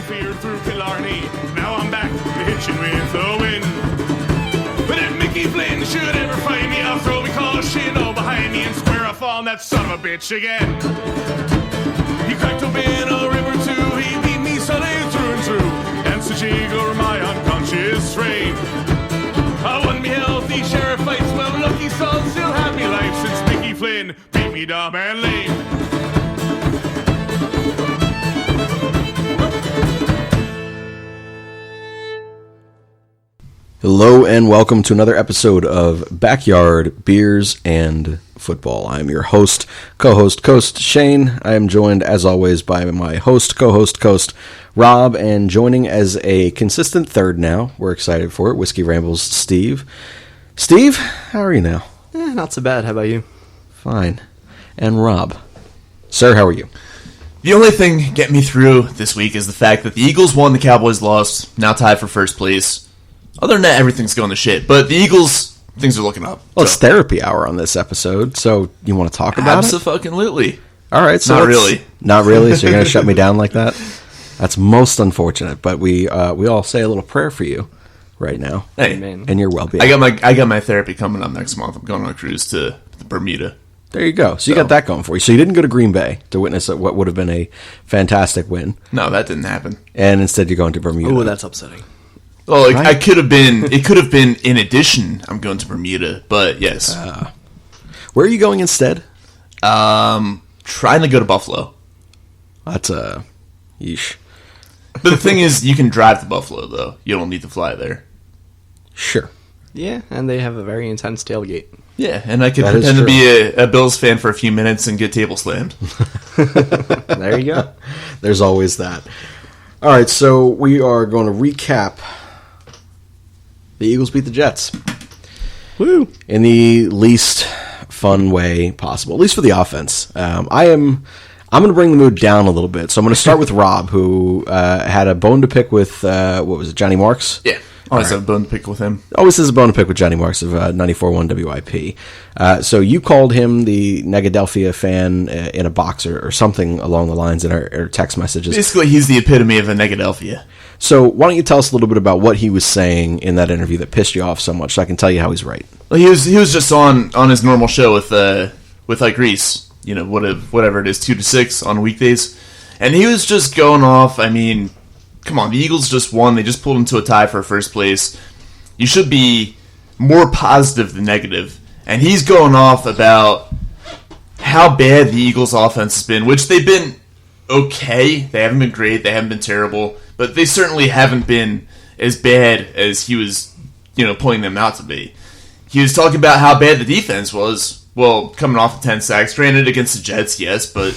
fear through Killarney. Now I'm back to hitching with a win. But if Mickey Flynn should ever find me, I'll throw me caution all behind me and square off on that son of a bitch again. He cracked open a river too, he beat me Sunday through and through, danced a jig over my unconscious frame. I won me healthy sheriff fights, well lucky son still had me life since Mickey Flynn beat me dumb and lame. Hello and welcome to another episode of Backyard Beers and Football. I'm your host, co-host, Coast Shane. I am joined, as always, by my host, co-host, Coast Rob, and joining as a consistent third now, we're excited for it, Whiskey Ramble's Steve. Steve, how are you now? Not so bad. How about you? Fine. And Rob. Sir, how are you? The only thing getting me through this week is the fact that the Eagles won, the Cowboys lost, now tied for first place. Other than that, everything's going to shit. But the Eagles, things are looking up. Well, it's therapy hour on this episode, so you want to talk about it? Abso-fucking-lutely. All right, so not really. Not really, so you're going to shut me down like that? That's most unfortunate, but we all say a little prayer for you right now. Hey, Amen. And your well-being. I got my therapy coming up next month. I'm going on a cruise to Bermuda. There you go. So you got that going for you. So you didn't go to Green Bay to witness what would have been a fantastic win. No, that didn't happen. And instead you're going to Bermuda. Oh, that's upsetting. Well, Right? it could have been in addition, I'm going to Bermuda, but yes. Where are you going instead? Trying to go to Buffalo. That's yeesh. But the thing is, you can drive to Buffalo, though. You don't need to fly there. Sure. Yeah, and they have a very intense tailgate. Yeah, and I could That is pretend to true. be a Bills fan for a few minutes and get table slammed. There you go. There's always that. All right, so we are going to recap. The Eagles beat the Jets. Woo! In the least fun way possible, at least for the offense. I'm going to bring the mood down a little bit. So I'm going to start with Rob, who had a bone to pick with, Johnny Marks? Yeah, always have a bone to pick with him. Always has a bone to pick with Johnny Marks of 94.1 WYP. So you called him the Negadelphia fan in a box or something along the lines in our text messages. Basically, he's the epitome of a Negadelphia. So why don't you tell us a little bit about what he was saying in that interview that pissed you off so much, so I can tell you how he's right. Well, he was just on his normal show with like Reese, you know, whatever it is, 2 to 6 on weekdays, and he was just going off. I mean, come on, the Eagles just won. They just pulled into a tie for first place. You should be more positive than negative. And he's going off about how bad the Eagles' offense has been, which they've been okay. They haven't been great. They haven't been terrible. But they certainly haven't been as bad as he was, pointing them out to be. He was talking about how bad the defense was. Well, coming off of 10 sacks. Granted, against the Jets, yes, but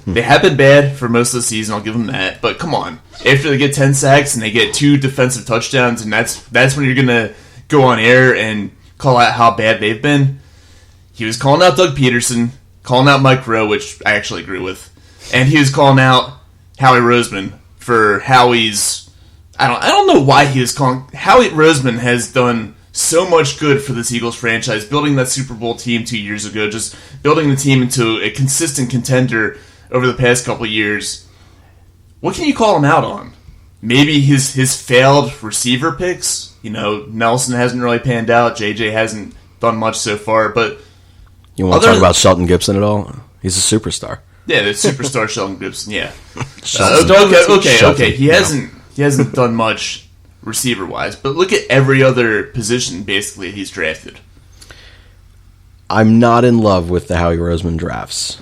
they have been bad for most of the season. I'll give them that. But come on. After they get 10 sacks and they get 2 defensive touchdowns, and that's when you're going to go on air and call out how bad they've been. He was calling out Doug Peterson, calling out Mike Rowe, which I actually agree with. And he was calling out Howie Roseman for Howie's... I don't know why he was calling... Howie Roseman has done so much good for this Eagles franchise, building that Super Bowl team 2 years ago, just building the team into a consistent contender over the past couple of years. What can you call him out on? Maybe his failed receiver picks? Nelson hasn't really panned out. JJ hasn't done much so far, but... You want to talk about Shelton Gibson at all? He's a superstar. Yeah, the superstar Shelton Gibson, yeah. Shelton. Okay. He hasn't done much receiver-wise, but look at every other position, basically, he's drafted. I'm not in love with the Howie Roseman drafts,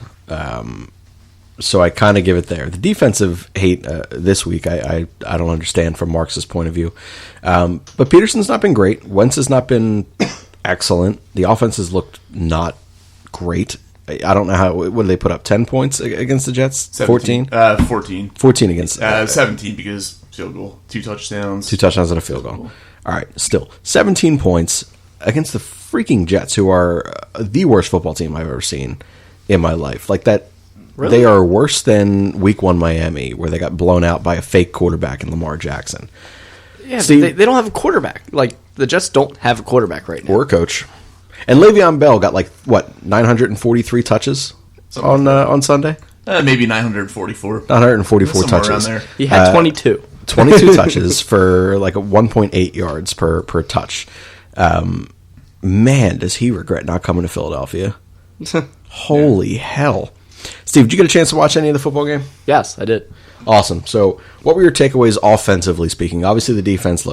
so I kind of give it there. The defensive hate this week, I don't understand from Marks' point of view. But Peterson's not been great. Wentz has not been excellent. The offense has looked not great. I don't know what did they put up, 10 points against the Jets? 14? 14. 14 against... 17 because field goal. 2 touchdowns. 2 touchdowns and a field goal. All right, still. 17 points against the freaking Jets, who are the worst football team I've ever seen in my life. Like that, really? They are worse than Week 1 Miami, where they got blown out by a fake quarterback in Lamar Jackson. Yeah, Steve, they don't have a quarterback. Like, the Jets don't have a quarterback right now. Or a coach. And Le'Veon Bell got 943 touches on Sunday? Maybe 944. 944 Somewhere touches. around there. He had 22. 22 touches for like a 1.8 yards per touch. Man, does he regret not coming to Philadelphia. Holy hell. Steve, did you get a chance to watch any of the football game? Yes, I did. Awesome. So what were your takeaways offensively speaking? Obviously the defense,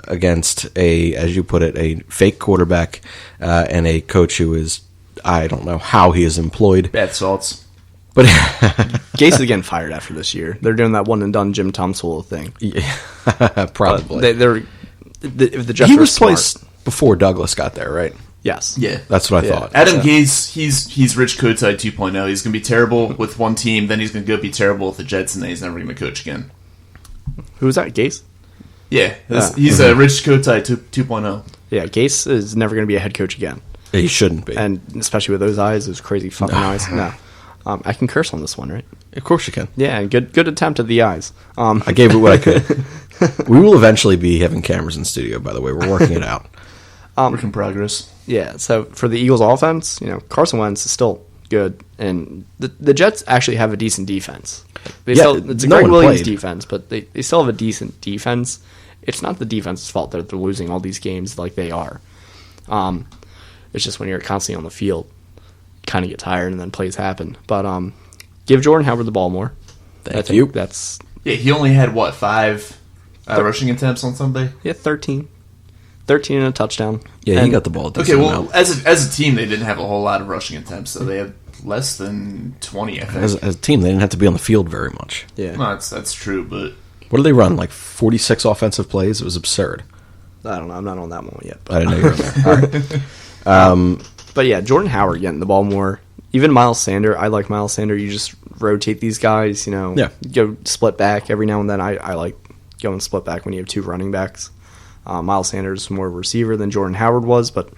against as you put it, a fake quarterback and a coach who is, I don't know how he is employed. Bad salts. But Gase is getting fired after this year. They're doing that one and done Jim Tomsula thing. Yeah, probably. If the Jets He were was smart. placed before Douglas got there, right? Yes. Yeah. That's what I thought. Adam Gase, he's Rich Kotite 2.0. He's going to be terrible with one team, then he's going to go be terrible with the Jets, and then he's never going to coach again. Who was that? Gase? Yeah. He's Rich Kotite 2.0. Yeah, Gase is never going to be a head coach again. He shouldn't be. And especially with those eyes, those crazy fucking eyes. No. I can curse on this one, right? Of course you can. Yeah, and good attempt at the eyes. I gave it what I could. We will eventually be having cameras in studio, by the way. We're working it out. Work in progress. Yeah, so for the Eagles offense, Carson Wentz is still good, and the Jets actually have a decent defense. It's a Greg Williams defense, but they still have a decent defense. It's not the defense's fault that they're losing all these games like they are. It's just when you're constantly on the field, you kind of get tired and then plays happen. But give Jordan Howard the ball more. Thank you. That's he only had, 5 rushing attempts on Sunday? 13. 13 and a touchdown. Yeah, he got the ball. Okay, well, as a team, they didn't have a whole lot of rushing attempts, so they had less than 20, I think. As a team, they didn't have to be on the field very much. Yeah. No, that's true, but... What did they run? Like 46 offensive plays? It was absurd. I don't know. I'm not on that one yet. I didn't know you were there. All right. But yeah, Jordan Howard getting the ball more. Even Miles Sanders. I like Miles Sanders. You just rotate these guys, Yeah. Go split back every now and then. I like going split back when you have two running backs. Miles Sanders is more of a receiver than Jordan Howard was, but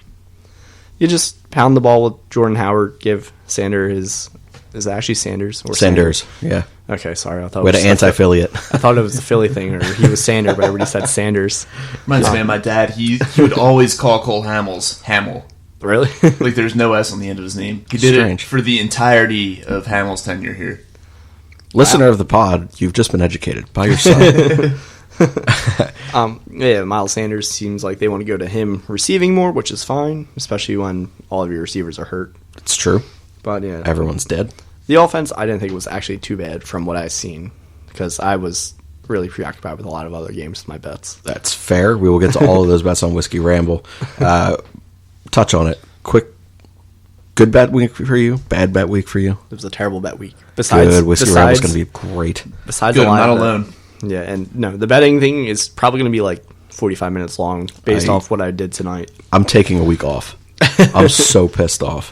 you just pound the ball with Jordan Howard, give Sanders is it actually Sanders? Or Sanders, yeah. Okay, sorry. I thought We had an anti-affiliate. I thought it was the Philly thing, or he was Sander, but everybody said Sanders. Reminds me of my dad. He would always call Cole Hamels Hamill. Really? Like there's no S on the end of his name. He did Strange. it for the entirety of Hamill's tenure here. Listener of the pod, you've just been educated by your son. Yeah, Miles Sanders seems like they want to go to him receiving more, which is fine, especially when all of your receivers are hurt. It's true. But yeah, Everyone's dead. the offense I didn't think was actually too bad from what I've seen, because I was really preoccupied with a lot of other games with my bets. That's fair. We will get to all of those bets on Whiskey Ramble. Touch on it. Quick. Good bet week for you. Bad bet week for you. It was a terrible bet week. Besides, Good. Whiskey Ramble's going to be great. Besides Good, a I'm live not bet. alone. Yeah, and no, the betting thing is probably going to be like 45 minutes long based off what I did tonight. I'm taking a week off. I'm so pissed off.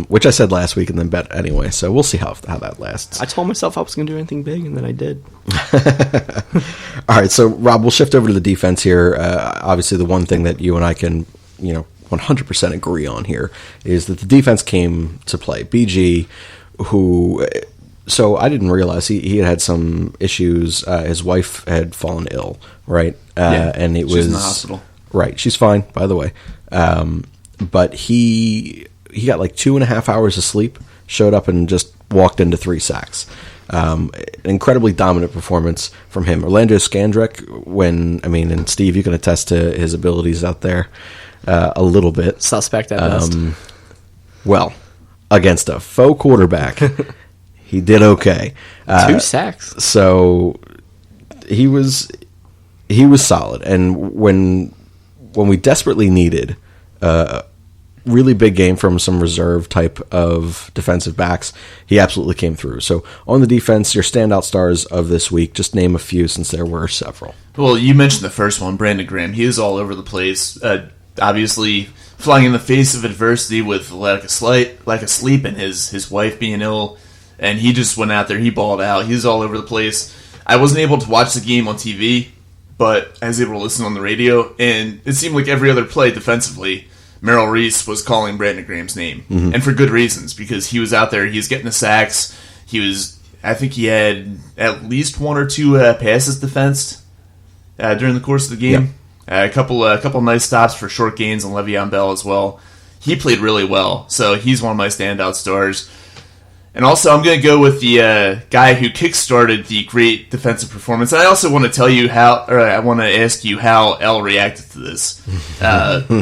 Which I said last week and then bet anyway. So we'll see how that lasts. I told myself I was going to do anything big, and then I did. All right, so Rob, we'll shift over to the defense here. Obviously, the one thing that you and I can, 100% agree on here is that the defense came to play. BG, who, so I didn't realize he had some issues. His wife had fallen ill, right? And it she's was in the hospital. Right, she's fine, by the way. But he got like 2.5 hours of sleep, showed up and just walked into 3 sacks. An incredibly dominant performance from him. Orlando Scandrick, and Steve, you can attest to his abilities out there a little bit. Suspect at best. Well, against a faux quarterback, he did okay. 2 sacks. So he was solid, and when we desperately needed a really big game from some reserve type of defensive backs, he absolutely came through. So on the defense, your standout stars of this week, just name a few since there were several. Well, you mentioned the first one, Brandon Graham. He was all over the place. Obviously, flying in the face of adversity with lack of sleep and his wife being ill, and he just went out there. He balled out. He was all over the place. I wasn't able to watch the game on TV, but I was able to listen on the radio, and it seemed like every other play defensively, Merrill Reese was calling Brandon Graham's name, and for good reasons, because he was out there. He was getting the sacks. I think he had at least 1 or 2 passes defensed during the course of the game. Yep. A couple nice stops for short gains on Le'Veon Bell as well. He played really well, so he's one of my standout stars. And also, I'm going to go with the guy who kickstarted the great defensive performance. And I also want to tell you I want to ask you how L reacted to this.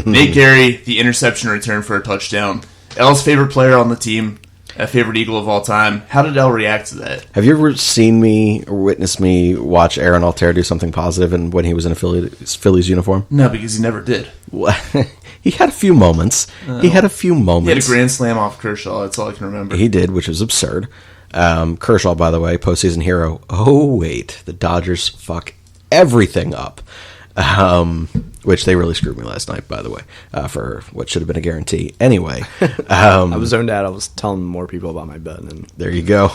Nate Gary, the interception return for a touchdown. L's favorite player on the team, a favorite Eagle of all time. How did L react to that? Have you ever seen me or witnessed me watch Aaron Altair do something positive and when he was in a Phillies uniform? No, because he never did. He had a few moments. He had a grand slam off Kershaw. That's all I can remember. He did, which was absurd. Kershaw, by the way, postseason hero. Oh, wait. The Dodgers fuck everything up. Which they really screwed me last night, by the way, for what should have been a guarantee. Anyway. I was zoned out. I was telling more people about my bet. And there you go.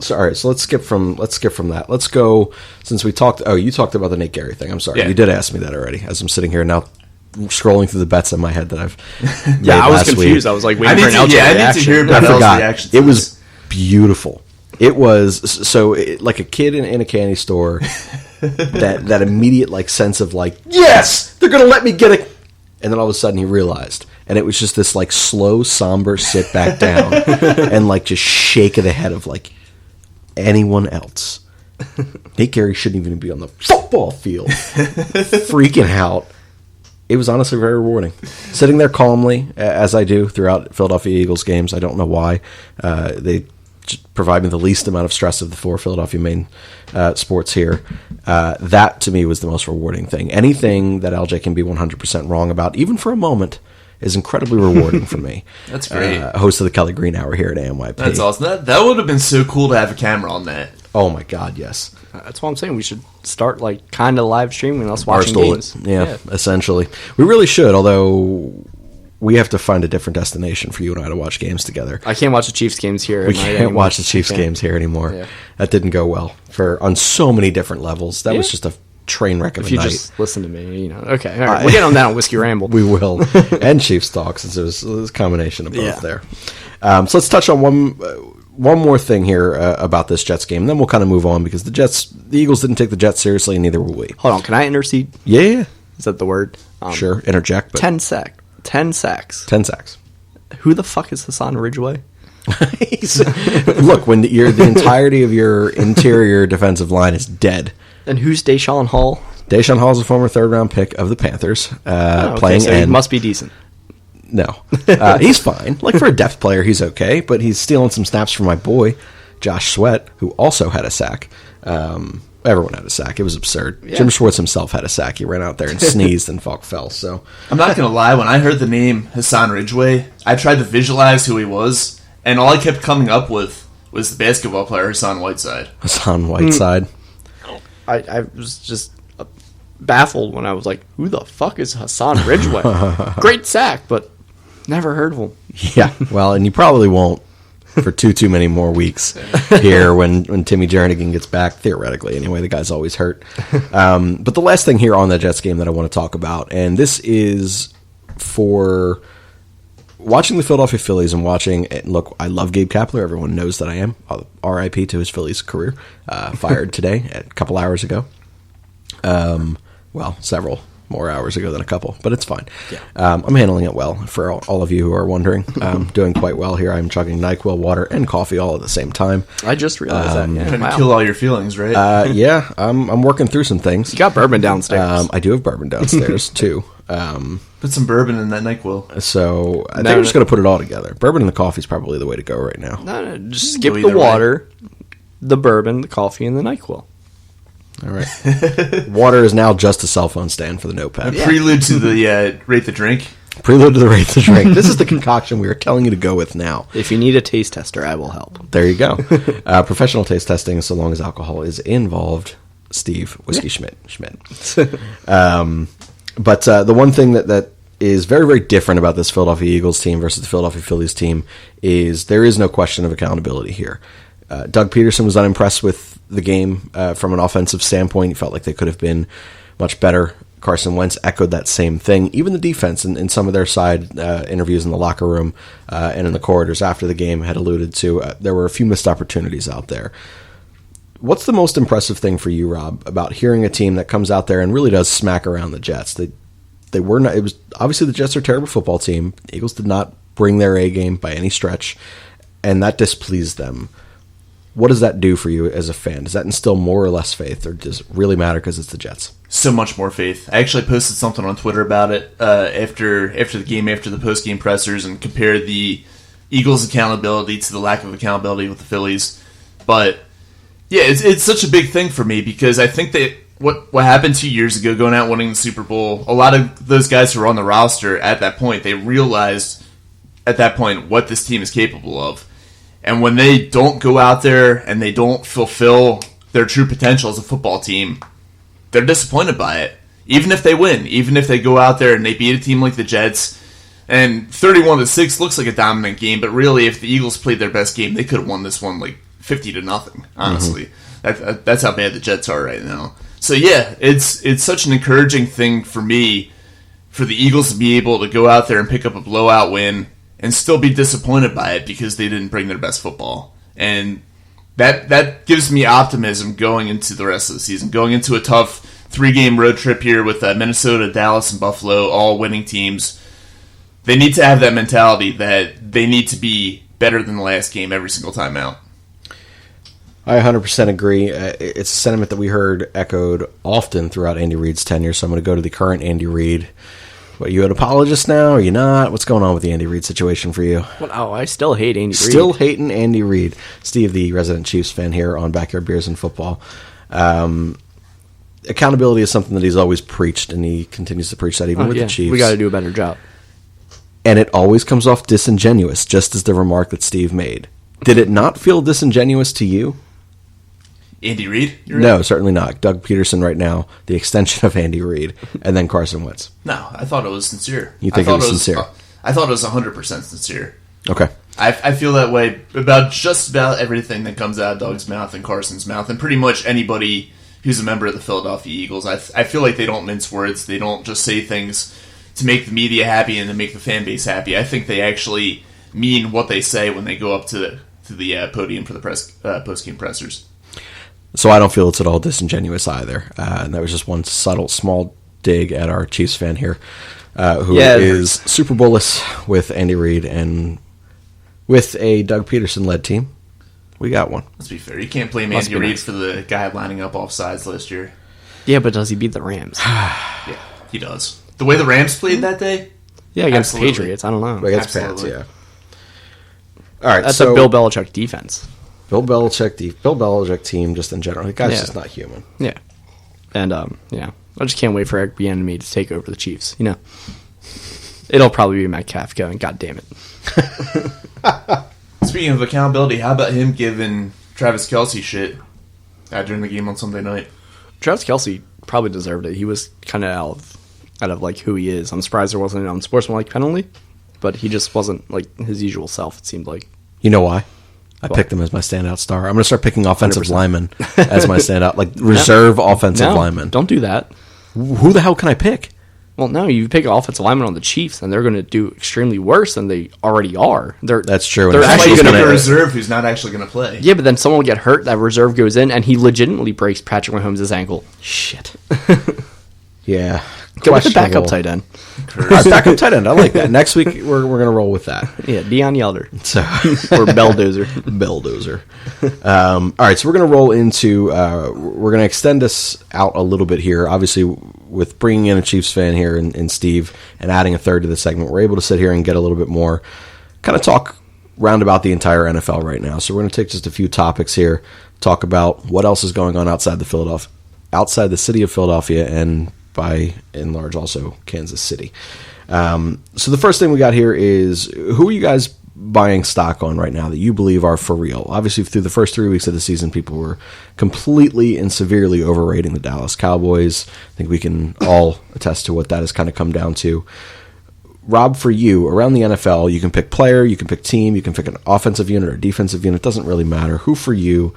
Sorry, so let's skip from that. Let's go, since we talked, you talked about the Nate Gary thing. I'm sorry. Yeah. You did ask me that already, as I'm sitting here now scrolling through the bets in my head that I've made I was last confused. week. I was like waiting for an LJ I need reaction. to hear I about L's forgot. reaction to It this. was beautiful. It was like a kid in a candy store. that immediate like sense of like, yes, they're gonna let me get it, and then all of a sudden he realized, and it was just this like slow, somber sit back down and like just shake of the head of like, anyone else, Nate Gary shouldn't even be on the football field, freaking out. It was honestly very rewarding. Sitting there calmly, as I do throughout Philadelphia Eagles games. I don't know why. They provide me the least amount of stress of the four Philadelphia main sports here. That, to me, was the most rewarding thing. Anything that LJ can be 100% wrong about, even for a moment, is incredibly rewarding for me. That's great. Host of the Kelly Green Hour here at ANYP. That's awesome. That would have been so cool to have a camera on that. Oh, my God, yes. That's what I'm saying. We should start like kind of live streaming us watching Barstool games. it. Yeah, essentially. We really should, although we have to find a different destination for you and I to watch games together. I can't watch the Chiefs games here. We can't watch the Chiefs games here anymore. Yeah. That didn't go well on so many different levels. That was just a train wreck of If a you night. just listen to me, Okay, all right. We'll get on that on Whiskey Ramble. We will. And Chiefs talk, since it was a combination of both Yeah. there. So let's touch on one more thing here about this Jets game, and then we'll kind of move on, because the Eagles didn't take the Jets seriously, and neither will we. Hold on, can I intercede? Yeah. Is that the word? Sure, interject. But 10 sacks. 10 sacks. Who the fuck is Hassan Ridgeway? Look, when the entirety of your interior defensive line is dead. And who's Deshaun Hall? Deshaun Hall is a former third-round pick of the Panthers, playing so end. he must be decent. No. He's fine. Like, for a depth player, he's okay, but he's stealing some snaps from my boy, Josh Sweat, who also had a sack. Everyone had a sack. It was absurd. Yeah. Jim Schwartz himself had a sack. He ran out there and sneezed, and Falk fell. So I'm not going to lie, when I heard the name Hassan Ridgeway, I tried to visualize who he was, and all I kept coming up with was the basketball player Hassan Whiteside. Hassan Whiteside. I was just baffled when I was like, who the fuck is Hassan Ridgeway? Great sack, but never heard of him. Yeah, well, and you probably won't for too many more weeks here when Timmy Jernigan gets back, theoretically. Anyway, the guy's always hurt. But the last thing here on the Jets game that I want to talk about, and this is for watching the Philadelphia Phillies and watching, and look, I love Gabe Kapler. Everyone knows that I am. RIP to his Phillies career. Fired today, a couple hours ago. Well, several more hours ago than a couple, but it's fine. Yeah. I'm handling it well. For all of you who are wondering, I'm doing quite well here. I'm chugging NyQuil, water, and coffee all at the same time. I just realized that. Yeah, Trying to wow. kill all your feelings, right? Yeah, I'm working through some things. You got bourbon downstairs. I do have bourbon downstairs too. Put some bourbon in that NyQuil. So I think I'm just going to put it all together. Bourbon and the coffee is probably the way to go right now. No, just skip Go the either way. water, the bourbon, the coffee, and the NyQuil. All right. Water is now just a cell phone stand for the notepad. Prelude to the rate the drink. Prelude to the rate to drink. This is the concoction we are telling you to go with now. If you need a taste tester, I will help. There you go. Professional taste testing, so long as alcohol is involved. Steve, Whiskey Schmidt. But the one thing that is very, very different about this Philadelphia Eagles team versus the Philadelphia Phillies team is there is no question of accountability here. Doug Peterson was unimpressed with the game from an offensive standpoint. He felt like they could have been much better. Carson Wentz echoed that same thing. Even the defense in some of their side interviews in the locker room and in the corridors after the game had alluded to there were a few missed opportunities out there. What's the most impressive thing for you, Rob, about hearing a team that comes out there and really does smack around the Jets? They were not. It was obviously the Jets are a terrible football team. The Eagles did not bring their A game by any stretch, and that displeased them. What does that do for you as a fan? Does that instill more or less faith, or does it really matter because it's the Jets? So much more faith. I actually posted something on Twitter about it after the game, after the post-game pressers, and compared the Eagles' accountability to the lack of accountability with the Phillies. But yeah, it's such a big thing for me because I think that what happened 2 years ago, going out winning the Super Bowl, a lot of those guys who were on the roster at that point, they realized at that point what this team is capable of. And when they don't go out there and they don't fulfill their true potential as a football team, they're disappointed by it. Even if they win, even if they go out there and they beat a team like the Jets, and 31-6 looks like a dominant game, but really if the Eagles played their best game, they could have won this one like 50-0, honestly. That's how bad the Jets are right now. So yeah, it's such an encouraging thing for me, for the Eagles to be able to go out there and pick up a blowout win and still be disappointed by it because they didn't bring their best football. And that gives me optimism going into the rest of the season, going into a tough 3-game road trip here with Minnesota, Dallas, and Buffalo, all winning teams. They need to have that mentality that they need to be better than the last game every single time out. I 100% agree. It's a sentiment that we heard echoed often throughout Andy Reid's tenure, so I'm going to go to the current Andy Reid. What, are you an apologist now? Are you not? What's going on with the Andy Reid situation for you? Well, I still hate Andy Reid. Still hating Andy Reid. Steve, the resident Chiefs fan here on Backyard Beers and Football. Accountability is something that he's always preached, and he continues to preach that even with the Chiefs. We got to do a better job. And it always comes off disingenuous, just as the remark that Steve made. Did it not feel disingenuous to you? Andy Reid? No, certainly not. Doug Peterson right now, the extension of Andy Reid, and then Carson Wentz. No, I thought it was sincere. You think it was sincere? I thought it was 100% sincere. Okay. I feel that way about just about everything that comes out of Doug's mouth and Carson's mouth, and pretty much anybody who's a member of the Philadelphia Eagles. I feel like they don't mince words. They don't just say things to make the media happy and to make the fan base happy. I think they actually mean what they say when they go up to the podium for the post-game pressers. So I don't feel it's at all disingenuous either. And that was just one subtle, small dig at our Chiefs fan here, who is Super Bowl-less with Andy Reid and with a Doug Peterson-led team. We got one. Let's be fair. You can't blame Andy Reid for the guy lining up offsides last year. Yeah, but does he beat the Rams? Yeah, he does. The way the Rams played that day? Yeah, against the Patriots. I don't know. Against Pats, yeah. All right, that's a Bill Belichick defense. Bill Belichick team, just in general. The guy's just not human. Yeah. And, I just can't wait for Eric Bieniemy to take over the Chiefs. You know, it'll probably be Metcalf going, God damn it. Speaking of accountability, how about him giving Travis Kelce shit during the game on Sunday night? Travis Kelce probably deserved it. He was kind of out of like who he is. I'm surprised there wasn't an unsportsmanlike penalty, but he just wasn't like his usual self, it seemed like. You know why? I picked him as my standout star. I'm going to start picking offensive 100%. Linemen as my standout, like reserve offensive linemen. Don't do that. Who the hell can I pick? Well, no, you pick an offensive lineman on the Chiefs, and they're going to do extremely worse than they already are. That's true. They're actually going to pick a reserve who's not actually going to play. Yeah, but then someone will get hurt, that reserve goes in, and he legitimately breaks Patrick Mahomes' ankle. Shit. Yeah. Go with the backup tight end. Backup tight end. I like that. Next week, we're going to roll with that. Yeah, Deion Yelder. So, or Belldozer. Belldozer. All right, so we're going to roll into, we're going to extend this out a little bit here. Obviously, with bringing in a Chiefs fan here and Steve and adding a third to the segment, we're able to sit here and get a little bit more, kind of talk round about the entire NFL right now. So we're going to take just a few topics here, talk about what else is going on outside the city of Philadelphia, and by and large also Kansas City. So the first thing we got here is, who are you guys buying stock on right now that you believe are for real? Obviously, through the first 3 weeks of the season, people were completely and severely overrating the Dallas Cowboys. I think we can all attest to what that has kind of come down to. Rob, for you, around the NFL, you can pick player, you can pick team, you can pick an offensive unit or defensive unit. It doesn't really matter. Who for you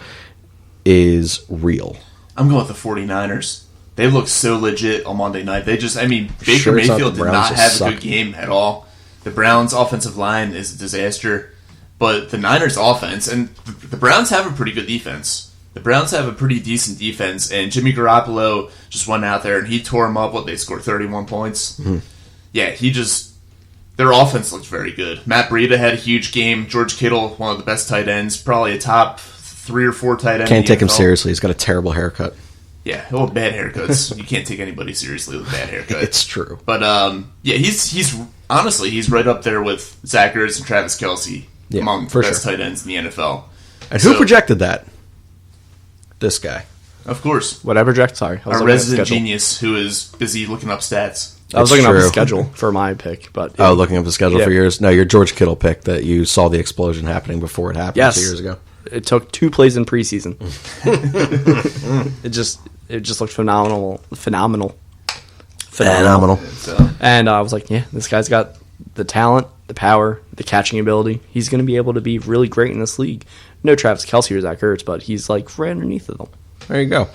is real? I'm going with the 49ers. They look so legit on Monday night. Baker Mayfield did not have a good game at all. The Browns' offensive line is a disaster. But the Niners' offense, and the Browns have a pretty good defense. the Browns have a pretty decent defense, and Jimmy Garoppolo just went out there and he tore them up. They scored 31 points. Mm-hmm. Yeah, their offense looked very good. Matt Breida had a huge game. George Kittle, one of the best tight ends, probably a top 3 or 4 tight end. Can't take him seriously. He's got a terrible haircut. Yeah, well, bad haircuts. You can't take anybody seriously with a bad haircut. It's true. But yeah, he's honestly he's right up there with Zach Ertz and Travis Kelce among the best tight ends in the NFL. And who projected that? This guy. Of course. What I project? Sorry. Our resident genius who is busy looking up stats. I was looking up the schedule for my pick, but looking up the schedule for yours. No, your George Kittle pick that you saw the explosion happening before it happened 2 years ago. It took 2 plays in preseason. it just looked phenomenal. And I was like, yeah, this guy's got the talent, the power, the catching ability. He's going to be able to be really great in this league. No Travis Kelce or Zach Ertz, but he's like right underneath of them. There you go.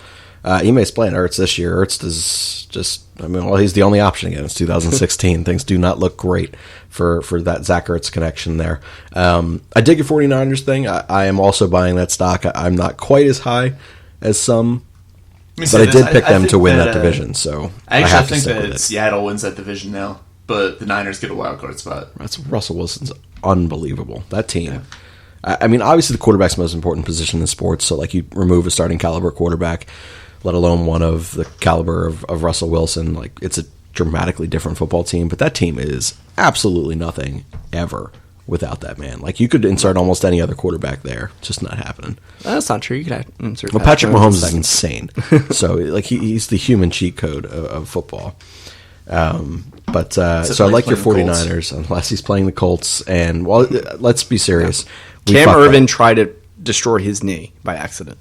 He may play in Ertz this year. Ertz is just, he's the only option again. It's 2016. Things do not look great for that Zach Ertz connection there. I dig your 49ers thing. I am also buying that stock. I'm not quite as high as some, but I did pick them to win that division. So I think that Seattle wins that division now, but the Niners get a wild card spot. That's Russell Wilson's unbelievable. That team. Yeah. Obviously the quarterback's the most important position in sports. So you remove a starting caliber quarterback, let alone one of the caliber of Russell Wilson. It's a dramatically different football team, but that team is absolutely nothing ever without that man. You could insert almost any other quarterback there. It's just not happening. That's not true. You could insert Patrick Mahomes is insane. So he's the human cheat code of football. So I like your 49ers, unless he's playing the Colts. And, let's be serious. Yeah. Cam Irvin tried to destroy his knee by accident.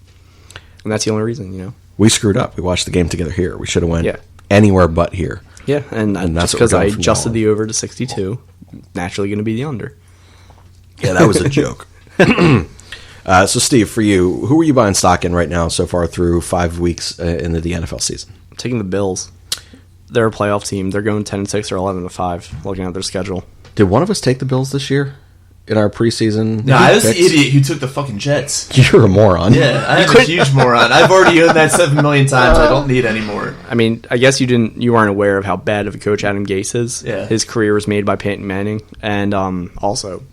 And that's the only reason, We screwed up. We watched the game together here. We should have went anywhere but here. Yeah, and that's because I adjusted the over to 62. Naturally going to be the under. Yeah, that was a joke. So, Steve, for you, who are you buying stock in right now so far through 5 weeks into the NFL season? I'm taking the Bills. They're a playoff team. They're going 10-6 or 11-5, looking at their schedule. Did one of us take the Bills this year in our preseason? No, I was the idiot who took the fucking Jets. You're a moron. Yeah, I am a huge moron. I've already owned that 7 million times. I don't need any more. I guess you weren't aware of how bad of a coach Adam Gase is. Yeah. His career was made by Peyton Manning, and also,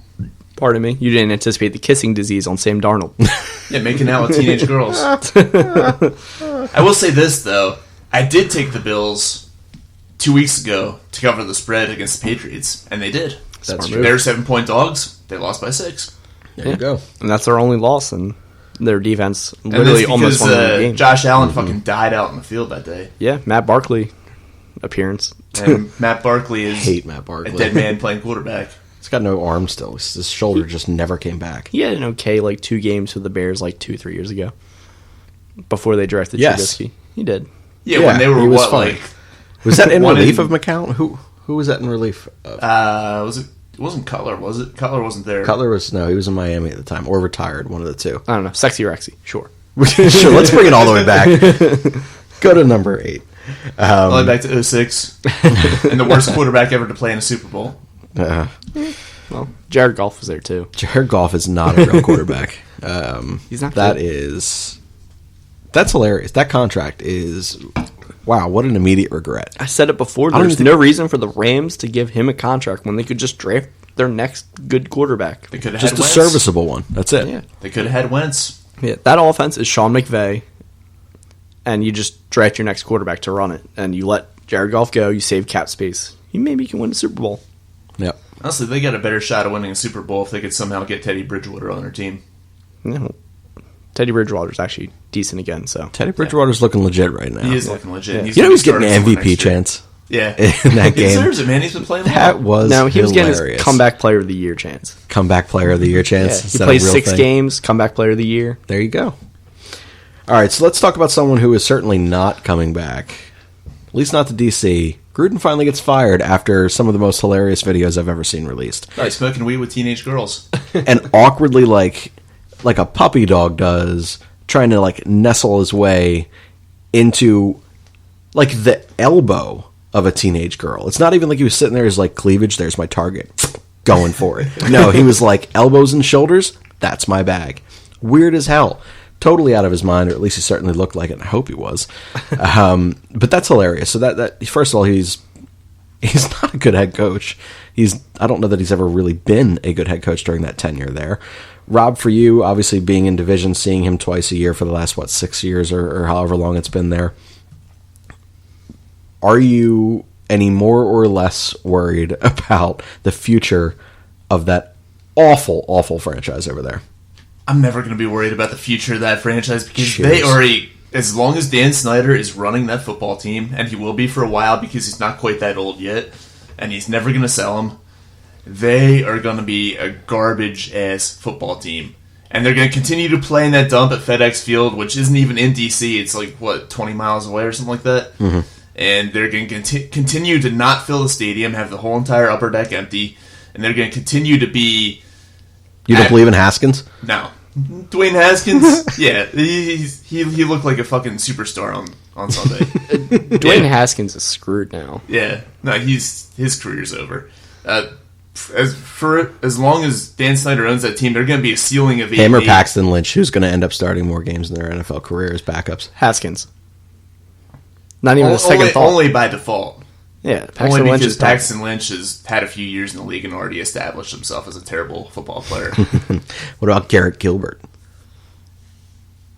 pardon me, you didn't anticipate the kissing disease on Sam Darnold. Yeah, making out with teenage girls. I will say this though, I did take the Bills 2 weeks ago to cover the spread against the Patriots, and they did. That's true. They're 7-point dogs. They lost by 6. There you go. And that's their only loss, and their defense literally almost won the game. Josh Allen fucking died out in the field that day. Yeah, Matt Barkley appearance. And Matt Barkley is hate Matt Barkley. A dead man playing quarterback. He's got no arm still. His shoulder just never came back. He had an okay 2 games with the Bears 2-3 years ago. Before they drafted Trubisky. He did. Yeah, when they were was that in relief of McCown? Who was that in relief of? It wasn't Cutler, was it? Cutler wasn't there. Cutler he was in Miami at the time, or retired, one of the two. I don't know. Sexy Rexy, sure. Sure, let's bring it all the way back. Go to number 8. All the way back to 06. And the worst quarterback ever to play in a Super Bowl. Well, Jared Goff was there too. Jared Goff is not a real quarterback. He's not that good. That's hilarious. That contract is... Wow, what an immediate regret. I said it before. There's no reason for the Rams to give him a contract when they could just draft their next good quarterback. They could have just had a serviceable one. That's it. Yeah. They could have had Wentz. Yeah, that offense is Sean McVay, and you just draft your next quarterback to run it, and you let Jared Goff go. You save cap space. You maybe can win the Super Bowl. Yep. Honestly, they got a better shot of winning a Super Bowl if they could somehow get Teddy Bridgewater on their team. Yeah. Teddy Bridgewater's actually decent again. So Teddy Bridgewater's looking legit right now. He is looking legit. Yeah. He's getting an MVP chance. Yeah, in that game. He deserves it, man. He's been playing well. That was he was hilarious. getting his comeback player of the year chance. Comeback player of the year chance. Yeah. He plays 6 games. Comeback player of the year. There you go. All right, so let's talk about someone who is certainly not coming back. At least not to DC. Gruden finally gets fired after some of the most hilarious videos I've ever seen released. Right, smoking weed with teenage girls. And awkwardly, like a puppy dog does, trying to nestle his way into the elbow of a teenage girl. It's not even like he was sitting there as cleavage, there's my target, going for it. No, he was elbows and shoulders, that's my bag. Weird as hell. totally out of his mind, or at least he certainly looked like it, and I hope he was. But that's hilarious. So that first of all, he's not a good head coach. I don't know that he's ever really been a good head coach during that tenure there. Rob, for you, obviously being in division, seeing him twice a year for the last, 6 years or however long it's been there, are you any more or less worried about the future of that awful, awful franchise over there? I'm never going to be worried about the future of that franchise because Cheers. they already, as long as Dan Snyder is running that football team, and he will be for a while because he's not quite that old yet, and he's never going to sell them, they are going to be a garbage-ass football team. And they're going to continue to play in that dump at FedEx Field, which isn't even in D.C. It's 20 miles away or something like that? Mm-hmm. And they're going to continue to not fill the stadium, have the whole entire upper deck empty, and they're going to continue to be... You don't believe in Haskins? No. Dwayne Haskins? Yeah, he looked like a fucking superstar on Sunday. Dwayne Haskins is screwed now. Yeah, no, his career's over. As long as Dan Snyder owns that team, they're going to be a ceiling of 8. Him or Paxton Lynch, who's going to end up starting more games in their NFL career as backups? Haskins. Not even a second thought. Only by default. Yeah, Paxton Lynch because Paxton Lynch has had a few years in the league and already established himself as a terrible football player. What about Garrett Gilbert?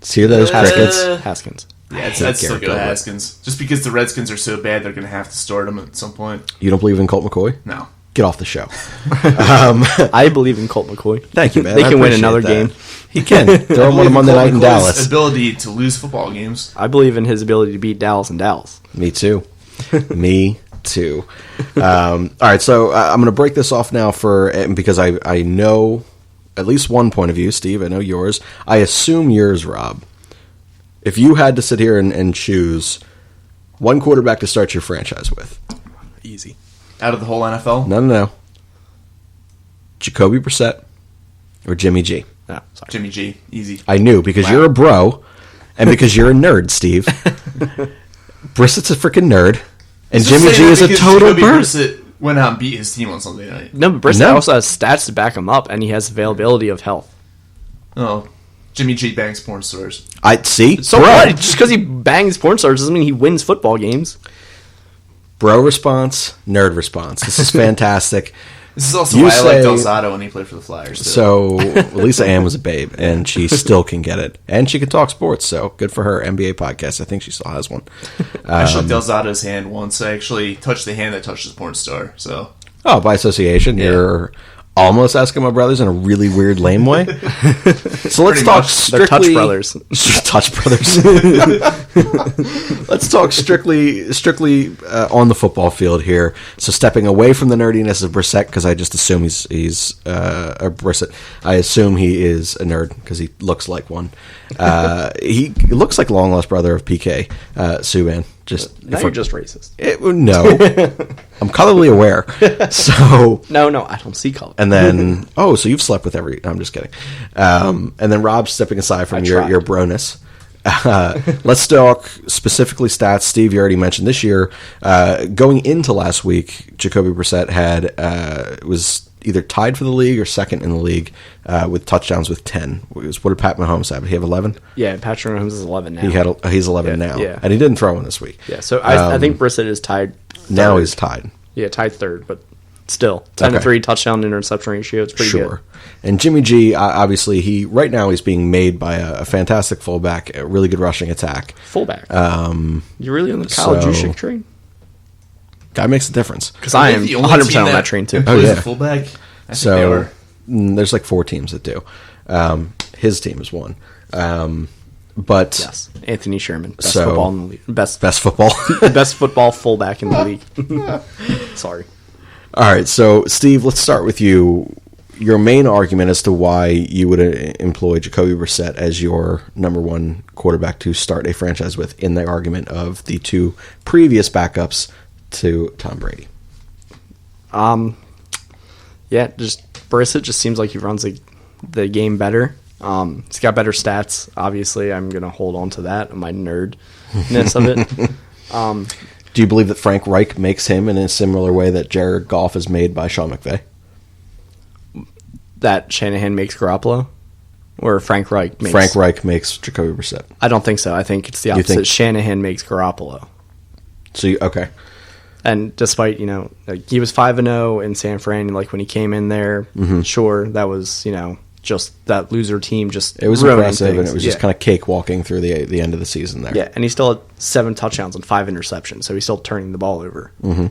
See those crickets? Haskins. Yeah, I'd still go Haskins. Just because the Redskins are so bad, they're going to have to start him at some point. You don't believe in Colt McCoy? No. Get off the show. I believe in Colt McCoy. Thank you, man. They can win another game. He can. Throw him on a Monday night in Dallas. Ability to lose football games. I believe in his ability to beat Dallas in Dallas. Me too. Me too. All right, so I'm going to break this off now because I know at least one point of view. Steve, I know yours. I assume yours, Rob. If you had to sit here and choose one quarterback to start your franchise with. Easy. Out of the whole NFL? No. Jacoby Brissett or Jimmy G? No, sorry. Jimmy G. Easy. I knew because you're a bro and because you're a nerd, Steve. Brissett's a freaking nerd. And Jimmy G is a total bird. Brissett went out and beat his team on Sunday night. No, but Brissett also has stats to back him up, and he has availability of health. Oh, Jimmy G bangs porn stars. I see. So what? Just because he bangs porn stars doesn't mean he wins football games. Bro response, nerd response. This is fantastic. This is also why I like Delzato when he played for the Flyers. Too. So Lisa Ann was a babe, and she still can get it. And she can talk sports, so good for her. NBA podcast. I think she still has one. I shook Delzato's hand once. I actually touched the hand that touched his porn star. So, by association, you're almost Eskimo brothers in a really weird, lame way. So let's talk strictly... They're Touch Brothers. Touch Brothers. Let's talk strictly on the football field here. So stepping away from the nerdiness of Brissett, because I just assume he's Brissett. I assume he is a nerd because he looks like one. He looks like long lost brother of PK Subban. Now you're just racist. No, I'm colorly aware. So no, I don't see color. And then so you've slept with every. I'm just kidding. And then Rob stepping aside from your broness. Let's talk specifically stats. Steve, you already mentioned this year. Going into last week, Jacoby Brissett was either tied for the league or second in the league with touchdowns with 10. What did Pat Mahomes have? Did he have 11? Yeah, Patrick Mahomes is 11 now. He's 11 now. Yeah. And he didn't throw one this week. Yeah, so I think Brissett is tied third. Now he's tied. Yeah, tied third, but still. 10-3 touchdown interception ratio. It's pretty good. And Jimmy G, obviously, right now he's being made by a fantastic fullback, a really good rushing attack. Fullback? You really on the Kyle Juszczyk train? Guy makes a difference. Because I am 100% on that train, too. A fullback? So there's like 4 teams that do. His team is one. But yes, Anthony Sherman, best football in the league. Best football, best football fullback in the league. Sorry. All right, so Steve, let's start with you. Your main argument as to why you would employ Jacoby Brissett as your number one quarterback to start a franchise with, in the argument of the 2 previous backups to Tom Brady. Yeah, just Brissett just seems like he runs the game better. He's got better stats. Obviously, I'm going to hold on to that, my nerdness of it. Do you believe that Frank Reich makes him in a similar way that Jared Goff is made by Sean McVay? That Shanahan makes Garoppolo? Or Frank Reich makes... Frank Reich makes Jacoby Brissett. I don't think so. I think it's the opposite. Shanahan makes Garoppolo. So, okay. And despite, like he was 5-0 in San Fran, like when he came in there, sure, that was, just that loser team just it was impressive, and it was just kind of cakewalking through the end of the season there. Yeah, and he still had 7 touchdowns and 5 interceptions, so he's still turning the ball over. Mm-hmm.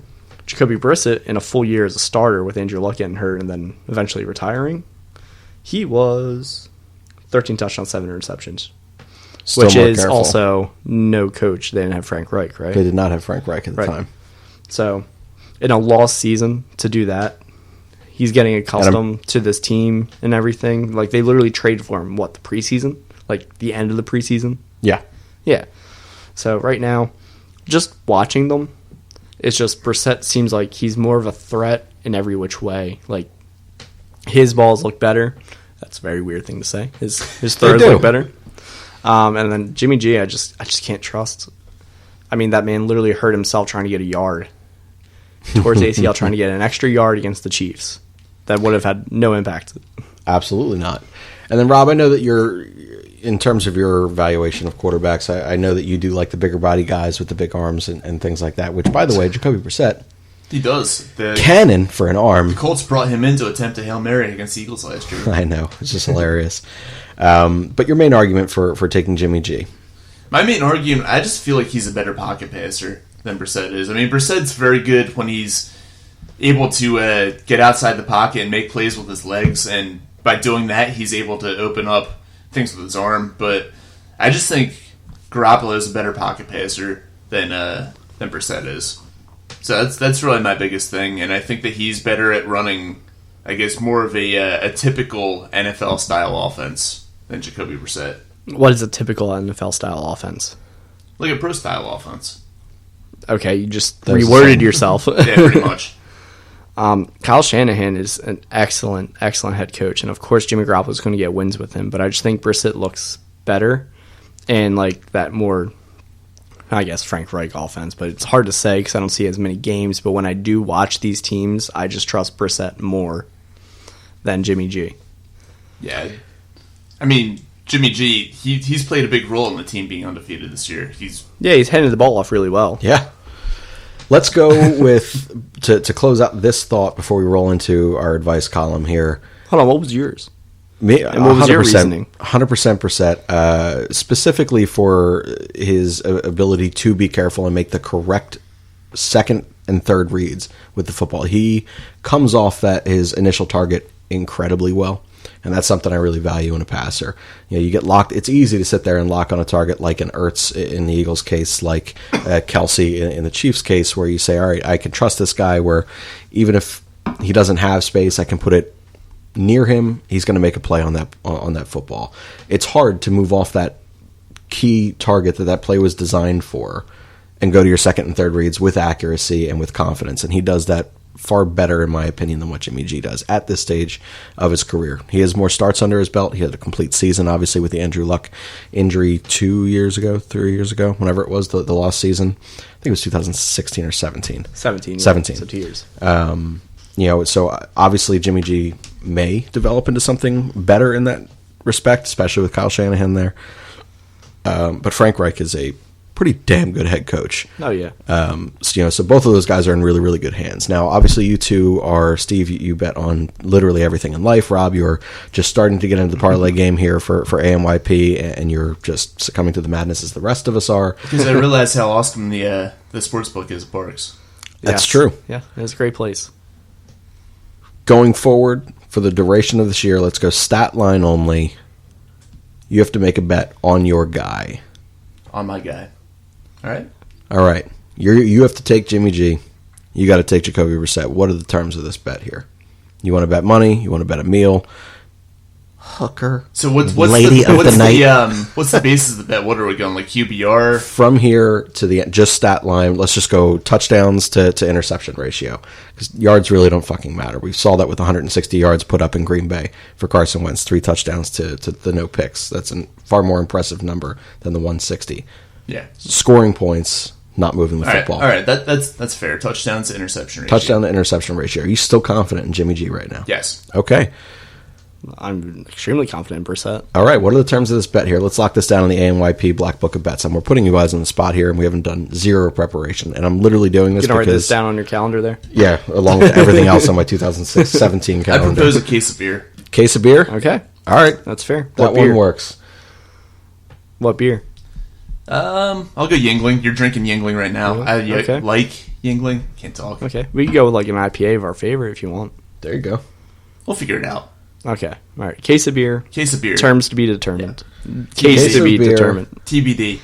Jacoby Brissett, in a full year as a starter with Andrew Luck getting hurt and then eventually retiring, he was 13 touchdowns, 7 interceptions. Still which is careful. Also no coach. They didn't have Frank Reich, right? They did not have Frank Reich at the time. So, in a lost season, to do that, he's getting accustomed to this team and everything. Like, they literally traded for him, the preseason? Like, the end of the preseason? Yeah. Yeah. So, right now, just watching them, it's just Brissett seems like he's more of a threat in every which way. Like, his balls look better. That's a very weird thing to say. His throws look better. And then Jimmy G, I just can't trust. I mean, that man literally hurt himself trying to get a yard towards ACL, trying to get an extra yard against the Chiefs. That would have had no impact. Absolutely not. And then, Rob, I know that in terms of your evaluation of quarterbacks, I know that you do like the bigger body guys with the big arms and things like that, which, by the way, Jacoby Brissett. He does. Cannon for an arm. The Colts brought him in to attempt a Hail Mary against the Eagles last year. I know. It's just hilarious. But your main argument for taking Jimmy G? My main argument, I just feel like he's a better pocket passer than Brissett is. I mean, Brissett's very good when he's able to get outside the pocket and make plays with his legs, and by doing that, he's able to open up things with his arm. But I just think Garoppolo is a better pocket passer than Brissett is. So that's really my biggest thing, and I think that he's better at running, I guess, more of a typical NFL-style offense than Jacoby Brissett. What is a typical NFL-style offense? Like a pro-style offense. Okay, you just reworded yourself. Yeah, pretty much. Kyle Shanahan is an excellent head coach, and of course Jimmy Garoppolo is going to get wins with him, but I just think Brissett looks better and like that more, I guess, Frank Reich offense, but it's hard to say because I don't see as many games, but when I do watch these teams, I just trust Brissett more than Jimmy G. Yeah. I mean, Jimmy G, he's played a big role in the team being undefeated this year. He's handed the ball off really well. Yeah. Let's go with, to close out this thought before we roll into our advice column here. Hold on, what was yours? Me, and what was your reasoning? 100% Brissett, specifically for his ability to be careful and make the correct second and third reads with the football. He comes off his initial target incredibly well. And that's something I really value in a passer. You get locked. It's easy to sit there and lock on a target like an Ertz in the Eagles' case, like Kelsey in the Chiefs' case, where you say, all right, I can trust this guy where even if he doesn't have space, I can put it near him. He's going to make a play on that football. It's hard to move off that key target that play was designed for and go to your second and third reads with accuracy and with confidence. And he does that far better, in my opinion, than what Jimmy G does at this stage of his career. He has more starts under his belt. He had a complete season, obviously, with the Andrew Luck injury 3 years ago, whenever it was, the lost season. I think it was 2016 or 17. 17. 17. So 2 years. So obviously Jimmy G may develop into something better in that respect, especially with Kyle Shanahan there. But Frank Reich is a pretty damn good head coach. Oh, yeah. So both of those guys are in really, really good hands. Now, obviously, you two are, Steve, you bet on literally everything in life. Rob, you're just starting to get into the parlay game here for ANYP, and you're just succumbing to the madness as the rest of us are. Because I realize how awesome the sports book is at Parks. That's true. Yeah, it's a great place. Going forward, for the duration of this year, let's go stat line only. You have to make a bet on your guy. On my guy. All right. You have to take Jimmy G. You got to take Jacoby Brissett. What are the terms of this bet here? You want to bet money? You want to bet a meal? Hooker. So what's lady the, of what's the night? What's the basis of the bet? What are we going, like QBR? From here to the end, just stat line. Let's just go touchdowns to interception ratio, because yards really don't fucking matter. We saw that with 160 yards put up in Green Bay for Carson Wentz, 3 touchdowns to the no picks. That's a far more impressive number than the 160. Yeah. Scoring points, not moving the football. All right, that's fair. Touchdowns to interception ratio. Touchdown to interception ratio. Are you still confident in Jimmy G right now? Yes. Okay. I'm extremely confident in Brissett. All right, what are the terms of this bet here? Let's lock this down in the ANYP Black Book of Bets. And we're putting you guys on the spot here, and we haven't done zero preparation. And I'm literally doing this You can because... write this down on your calendar there? Yeah, along with everything else on my 2017 I calendar. propose a case of beer. Case of beer? Okay. All right. That's fair. That one works. What beer? I'll go Yingling. You're drinking Yingling right now. Really? I Okay. like Yingling. Can't talk. Okay. We can go with like an IPA of our favorite if you want. There you go. We'll figure it out. Okay. All right. Case of beer. Case of beer. Terms to be determined. Case to of be beer. determined. TBD.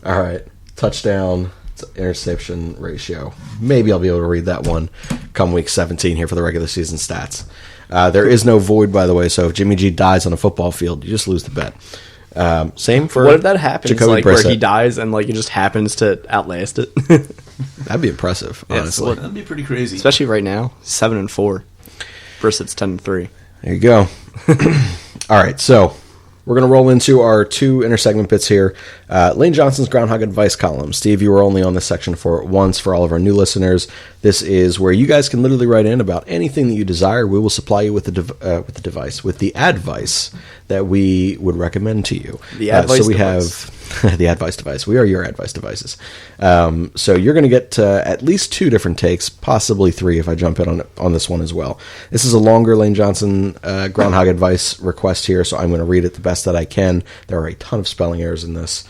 All right. Touchdown to interception ratio. Maybe I'll be able to read that one come week 17 here for the regular season stats. There is no void, by the way, so if Jimmy G dies on a football field, you just lose the bet. Same for What if that happens, Jacoby like where Brissett. he dies and like it just happens to outlast it? That'd be impressive, honestly. That'd be pretty crazy. Especially right now, 7-4. Brissett's 10-3. There you go. All right, so we're going to roll into our two intersegment bits here. Lane Johnson's Groundhog Advice column. Steve, you were only on this section for once. For all of our new listeners, this is where you guys can literally write in about anything that you desire. We will supply you with the advice that we would recommend to you. The advice so we device. have the advice device. We are your advice devices. So you're going to get at least two different takes, possibly three if I jump in on this one as well. This is a longer Lane Johnson Groundhog Advice request here, so I'm going to read it the best that I can. There are a ton of spelling errors in this,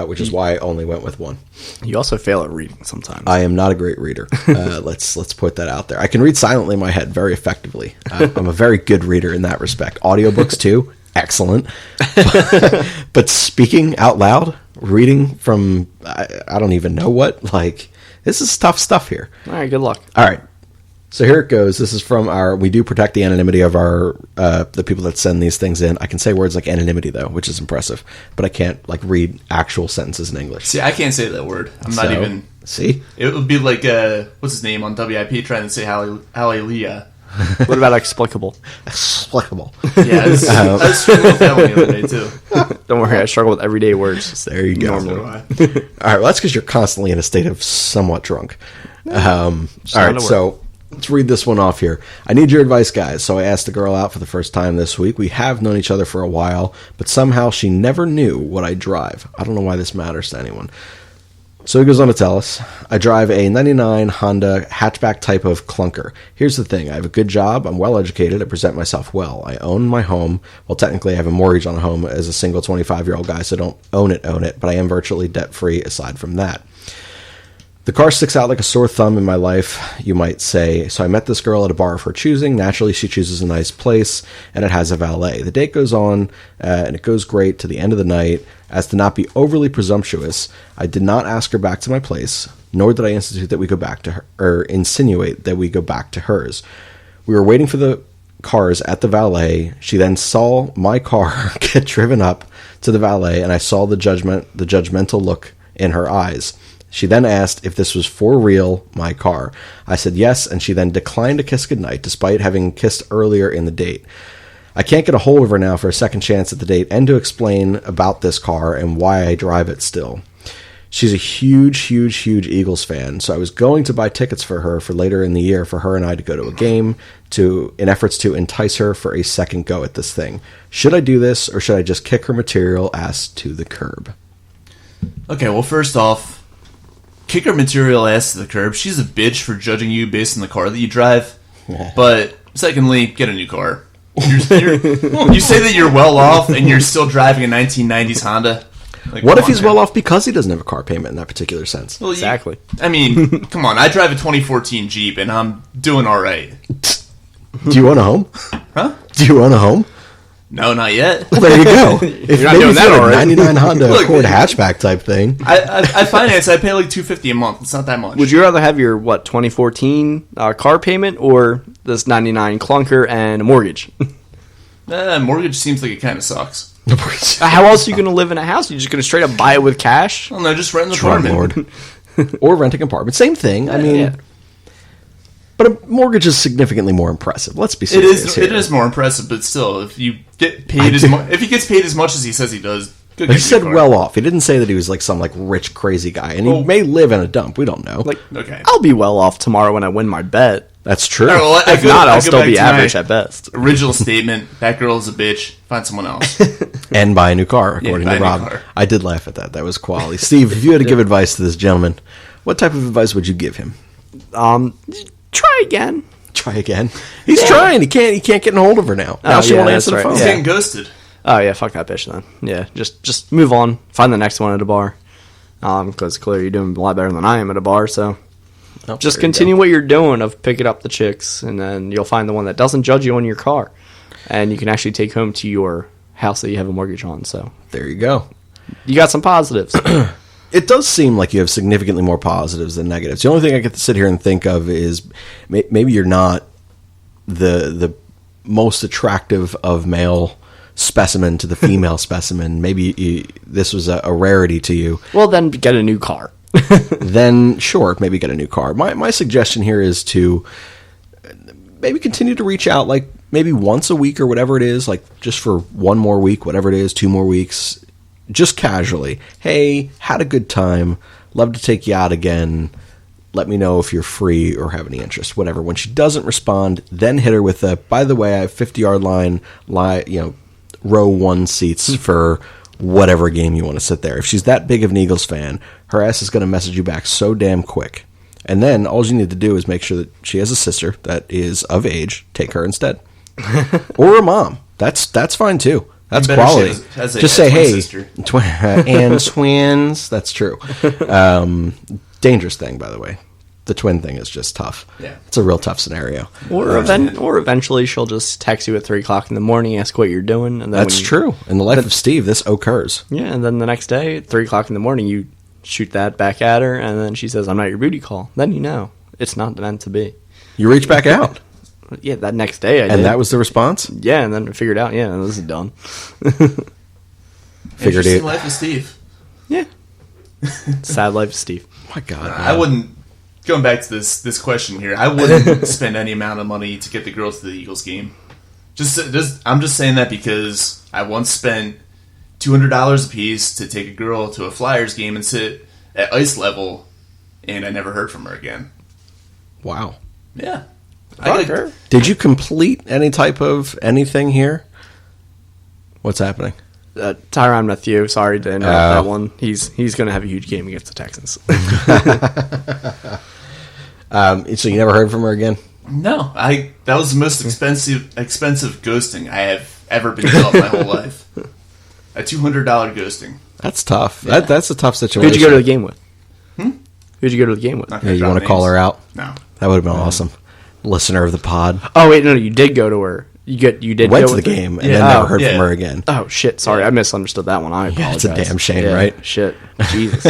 which is why I only went with one. You also fail at reading sometimes. I am not a great reader. Let's put that out there. I can read silently in my head very effectively. I'm a very good reader in that respect. Audiobooks too, excellent. But speaking out loud, reading from I don't even know what. Like, this is tough stuff here. All right, good luck. All right. So here it goes. This is from we do protect the anonymity of the people that send these things in. I can say words like anonymity though, which is impressive, but I can't like read actual sentences in English. See, I can't say that word. I'm not even. See? It would be like, what's his name on WIP trying to say hallelujah. What about explicable? Explicable. Yeah, I was struggling with that one the other day, too. Don't worry, I struggle with everyday words. There you go. Normally. All right, well, that's because you're constantly in a state of somewhat drunk. All right, so let's read this one off here. I need your advice, guys. So I asked the girl out for the first time this week. We have known each other for a while, but somehow she never knew what I drive. I don't know why this matters to anyone. So he goes on to tell us, I drive a 99 Honda hatchback type of clunker. Here's the thing. I have a good job. I'm well educated. I present myself well. I own my home. Well, technically I have a mortgage on a home as a single 25-year-old guy, so don't own it, but I am virtually debt-free aside from that. The car sticks out like a sore thumb in my life, you might say. So I met this girl at a bar of her choosing. Naturally, she chooses a nice place, and it has a valet. The date goes on, and it goes great to the end of the night. As to not be overly presumptuous, I did not ask her back to my place, nor did I institute that we go back to her, or insinuate that we go back to hers. We were waiting for the cars at the valet. She then saw my car get driven up to the valet, and I saw the judgmental look in her eyes. She then asked if this was for real, my car. I said yes, and she then declined a kiss goodnight, despite having kissed earlier in the date. I can't get a hold of her now for a second chance at the date and to explain about this car and why I drive it still. She's a huge Eagles fan, so I was going to buy tickets for her for later in the year for her and I to go to a game in efforts to entice her for a second go at this thing. Should I do this, or should I just kick her material ass to the curb? Okay, well, first off, kick her material ass to the curb. She's a bitch for judging you based on the car that you drive. But secondly, get a new car. You say that you're well off and you're still driving a 1990s Honda. Like, what if he's well off because he doesn't have a car payment in that particular sense? Well, exactly. I mean, come on. I drive a 2014 Jeep and I'm doing all right. Do you own a home? Huh? Do you own a home? No, not yet. Well, there you go. If You're not doing that already. 99 Honda Accord hatchback type thing. I finance. I pay like $250 a month. It's not that much. Would you rather have your 2014 car payment or this 99 clunker and a mortgage? Mortgage seems like it kind of sucks. How else are you going to live in a house? You're just going to straight up buy it with cash? Well, no, just rent an Trump apartment. Lord. Or renting an apartment. Same thing. I mean, yeah. But a mortgage is significantly more impressive. Let's be serious. It is more impressive, but still, if you get paid if he gets paid as much as he says he does, Good He get said a car. well off. He didn't say that he was like some like rich crazy guy, and he may live in a dump. We don't know. Like, Okay. I'll be well off tomorrow when I win my bet. That's true. All right, well, If not, I'll go still back be to average my at best. Original statement: that girl is a bitch. Find someone else. And buy a new car, according buy to a new Rob. car. I did laugh at that. That was quality. Steve, if you had to give advice to this gentleman, what type of advice would you give him? Try again. Try again. He's trying. He can't get in hold of her now. Now she yeah, won't that's answer the right. phone. He's Yeah. getting ghosted. Oh yeah, fuck that bitch then. Yeah, just move on. Find the next one at a bar. Because clearly you're doing a lot better than I am at a bar. So Oh, just there you continue go. what you're doing of picking up the chicks, and then you'll find the one that doesn't judge you on your car, and you can actually take home to your house that you have a mortgage on. So There you go. you got some positives. It does seem like you have significantly more positives than negatives. The only thing I get to sit here and think of is maybe you're not the most attractive of male specimen to the female specimen. Maybe this was a rarity to you. Well, then get a new car. Then sure, maybe get a new car. My suggestion here is to maybe continue to reach out, like maybe once a week or whatever it is, like just for one more week, whatever it is, 2 more weeks, just casually. Hey, had a good time. Love to take you out again. Let me know if you're free or have any interest, whatever. When she doesn't respond, then hit her with a, by the way, I have 50-yard line, row 1 seats for whatever game you want to sit there. If she's that big of an Eagles fan, her ass is going to message you back so damn quick. And then all you need to do is make sure that she has a sister that is of age. Take her instead. Or a mom. That's fine too. That's Better quality. she has a Just say, twin hey, sister. and twins. That's true. Dangerous thing, by the way. The twin thing is just tough. Yeah. It's a real tough scenario. Or eventually she'll just text you at 3 o'clock in the morning, ask what you're doing, and then That's true. In the life of Steve, this occurs. Yeah, and then the next day at 3 o'clock in the morning, you shoot that back at her, and then she says, "I'm not your booty call." Then you know it's not meant to be. You reach back out. Yeah, that next day I did. And that was the response? Yeah, and then I figured out, yeah, this is done. Figured Interesting it. life of Steve. Yeah. Sad life of Steve. My God. I wouldn't. Going back to this question here, I wouldn't spend any amount of money to get the girls to the Eagles game. I'm just saying that because I once spent $200 a piece to take a girl to a Flyers game and sit at ice level, and I never heard from her again. Wow. Yeah, Fuck her. Did you complete any type of anything here? What's happening? Tyrann Mathieu, sorry to interrupt that one. He's going to have a huge game against the Texans. So you never heard from her again? No, that was the most expensive ghosting I have ever been dealt my whole life. A $200 ghosting. That's tough. Yeah. That's a tough situation. Who'd you go to the game with? Who'd you go to the game with? Not Yeah, gonna you drop want to call names. her out? No. That would have been awesome. Listener of the pod. Oh, wait, no, you did go to her. You did Went go to the with her? game and then never heard from her again. Oh, shit, sorry. I misunderstood that one. I apologize. it's a damn shame, Yeah, right? Shit. Jesus.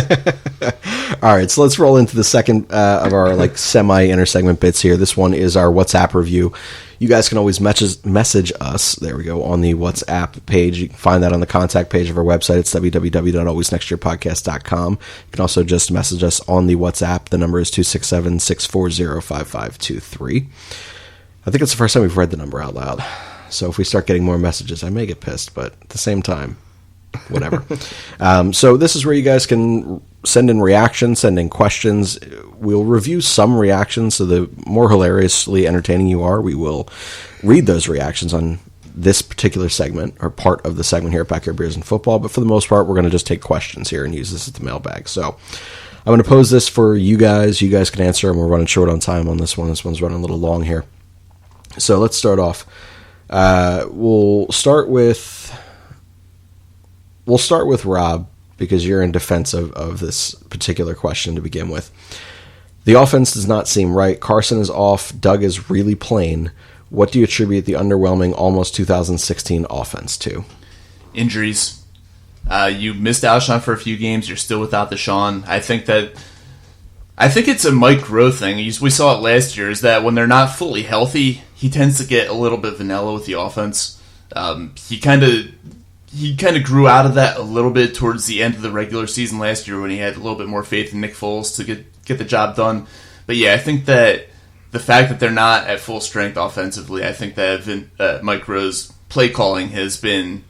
All right, so let's roll into the second of our like semi-intersegment bits here. This one is our WhatsApp review. You guys can always message us. There we go, on the WhatsApp page. You can find that on the contact page of our website. It's www.alwaysnextyearpodcast.com. You can also just message us on the WhatsApp. The number is 267-640-5523. I think it's the first time we've read the number out loud. So if we start getting more messages, I may get pissed, but at the same time, whatever. So this is where you guys can send in reactions, send in questions. We'll review some reactions, so the more hilariously entertaining you are, we will read those reactions on this particular segment, or part of the segment here at Backyard Beers and Football. But for the most part, we're going to just take questions here and use this as the mailbag. So I'm going to pose this for you guys. You guys can answer, and we're running short on time on this one. This one's running a little long here. So let's start off. We'll start with Rob, because you're in defense of this particular question to begin with. The offense does not seem right. Carson is off. Doug is really plain. What do you attribute the underwhelming almost 2016 offense to? Injuries. You missed Alshon for a few games. You're still without Deshaun. I think it's a Mike Groh thing. We saw it last year, is that when they're not fully healthy, he tends to get a little bit vanilla with the offense. He kind of grew out of that a little bit towards the end of the regular season last year, when he had a little bit more faith in Nick Foles to get the job done. But yeah, I think that the fact that they're not at full strength offensively, I think that Mike Groh's play calling has been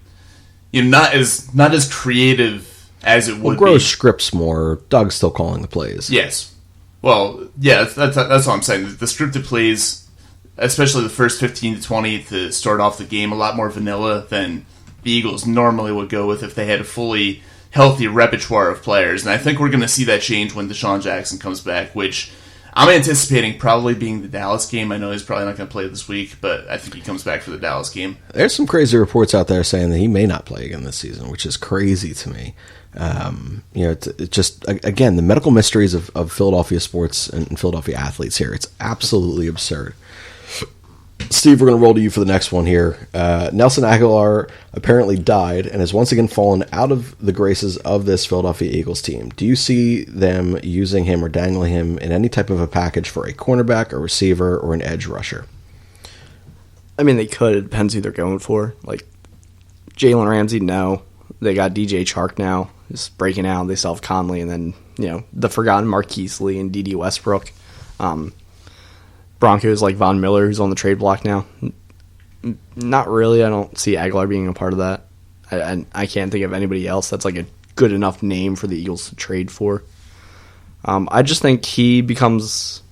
not as creative as it would Grow be. scripts more. Doug's still calling the plays. Yes. Well, yeah, that's what I'm saying. The scripted plays, especially the first 15 to 20 to start off the game, a lot more vanilla than the Eagles normally would go with if they had a fully healthy repertoire of players. And I think we're going to see that change when Deshaun Jackson comes back, which I'm anticipating probably being the Dallas game. I know he's probably not going to play this week, but I think he comes back for the Dallas game. There's some crazy reports out there saying that he may not play again this season, which is crazy to me. It's just, again, the medical mysteries of Philadelphia sports and Philadelphia athletes here. It's absolutely absurd. Steve, we're going to roll to you for the next one here. Nelson Aguilar apparently died and has once again fallen out of the graces of this Philadelphia Eagles team. Do you see them using him or dangling him in any type of a package for a cornerback, a receiver, or an edge rusher? I mean, they could. It depends who they're going for. Like, Jalen Ramsey, no. They got DJ Chark now. Just breaking out. They still have Conley, and then, the forgotten Marquise Lee and D.D. Westbrook. Broncos like Von Miller, who's on the trade block now. Not really. I don't see Aguilar being a part of that. I can't think of anybody else that's like a good enough name for the Eagles to trade for. I just think he becomes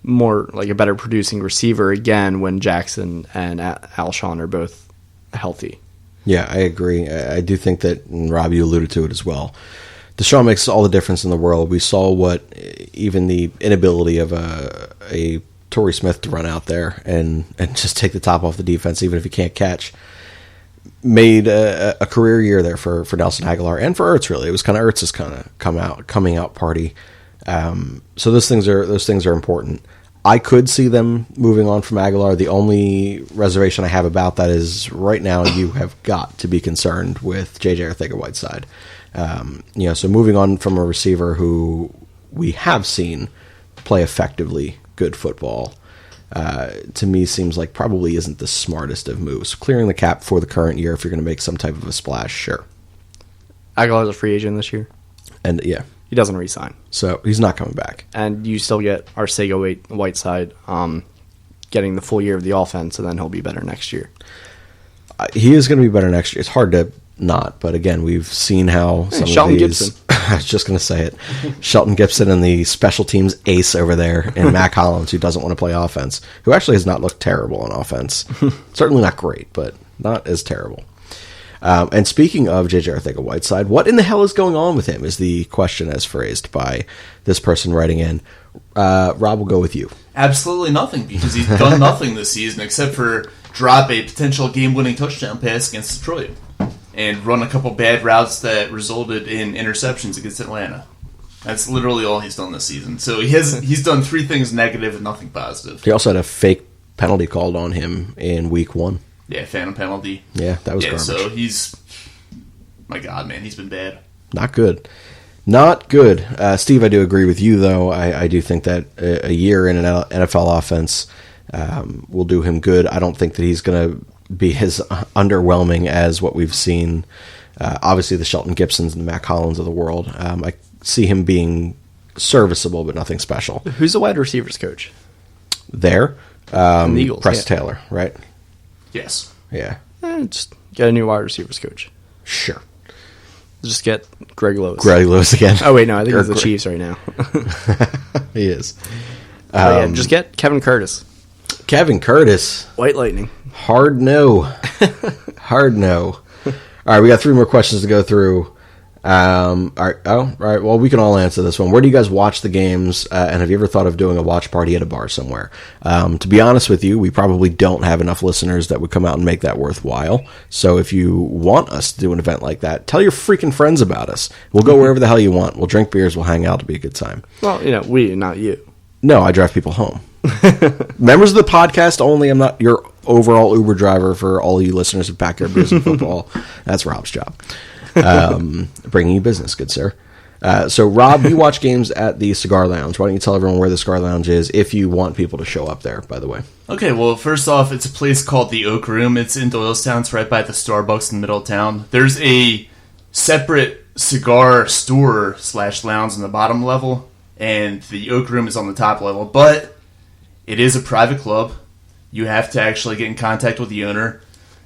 more like a better producing receiver again when Jackson and Alshon are both healthy. Yeah, I agree. I do think that, and Rob, you alluded to it as well, Deshaun makes all the difference in the world. We saw what even the inability of a Torrey Smith to run out there and just take the top off the defense, even if he can't catch, made a career year there for Nelson Aguilar and for Ertz. Really, it was kind of Ertz's kind of coming out party. So those things are important. I could see them moving on from Aguilar. The only reservation I have about that is right now you have got to be concerned with J.J. Arcega-Whiteside. So moving on from a receiver who we have seen play effectively good football, to me seems like probably isn't the smartest of moves. Clearing the cap for the current year if you're going to make some type of a splash, sure. Aguilar's a free agent this year. And yeah. He doesn't re-sign. So he's not coming back. And you still get Arcega-Whiteside getting the full year of the offense, and then he'll be better next year. He is going to be better next year. It's hard to not, but again, we've seen how some Shelton of these... Gibson. I was just going to say it. Shelton Gibson and the special teams ace over there, and Mac Hollins, who doesn't want to play offense, who actually has not looked terrible on offense. Certainly not great, but not as terrible. And speaking of J.J. Arcega-Whiteside, what in the hell is going on with him is the question as phrased by this person writing in. Rob, will go with you. Absolutely nothing, because he's done nothing this season except for drop a potential game-winning touchdown pass against Detroit and run a couple bad routes that resulted in interceptions against Atlanta. That's literally all he's done this season. So he's done three things negative and nothing positive. He also had a fake penalty called on him in week 1. Yeah, phantom penalty. Yeah, that was garbage. So he's... My God, man, he's been bad. Not good. Not good. Steve, I do agree with you, though. I do think that a year in an NFL offense will do him good. I don't think that he's going to be as underwhelming as what we've seen. Obviously, the Shelton Gibsons and the Mac Hollins of the world. I see him being serviceable, but nothing special. Who's the wide receivers coach? There? The Eagles. Press Taylor, right? Yes. Yeah. Just get a new wide receivers coach. Sure. Just get Greg Lewis. Greg Lewis again. Oh, wait, no, I think he's the Chiefs right now. He is. Just get Kevin Curtis. Kevin Curtis. White Lightning. Hard no. Hard no. All right, we got 3 more questions to go through. All right. Well, we can all answer this one. Where do you guys watch the games? And have you ever thought of doing a watch party at a bar somewhere? To be honest with you, we probably don't have enough listeners that would come out and make that worthwhile. So if you want us to do an event like that, tell your freaking friends about us. We'll go wherever the hell you want. We'll drink beers. We'll hang out. It'll be a good time. Well, we, not you. No, I drive people home. Members of the podcast only. I'm not your overall Uber driver for all you listeners of Backyard Beers and Football. That's Rob's job. Bringing you business, good sir. So, Rob, you watch games at the Cigar Lounge. Why don't you tell everyone where the Cigar Lounge is if you want people to show up there, by the way? Okay, well, first off, it's a place called the Oak Room. It's in Doylestown. It's right by the Starbucks in the middle of town. There's a separate cigar store / lounge on the bottom level, and the Oak Room is on the top level. But it is a private club. You have to actually get in contact with the owner.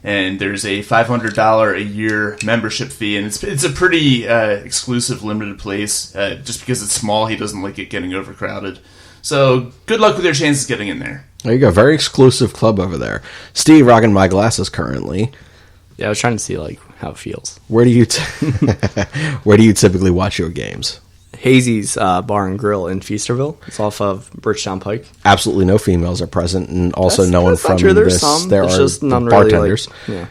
and there's a $500 a year membership fee, and it's a pretty exclusive, limited place. Just because it's small, he doesn't like it getting overcrowded. So good luck with your chances getting in there. There you go. Very exclusive club over there. Steve rocking my glasses currently. Yeah, I was trying to see like how it feels. Where do you typically watch your games? Hazy's Bar and Grill in Feasterville. It's off of Bridgetown Pike. Absolutely no females are present, and also no one from true. There's this. some. There it's are just none bartenders. Really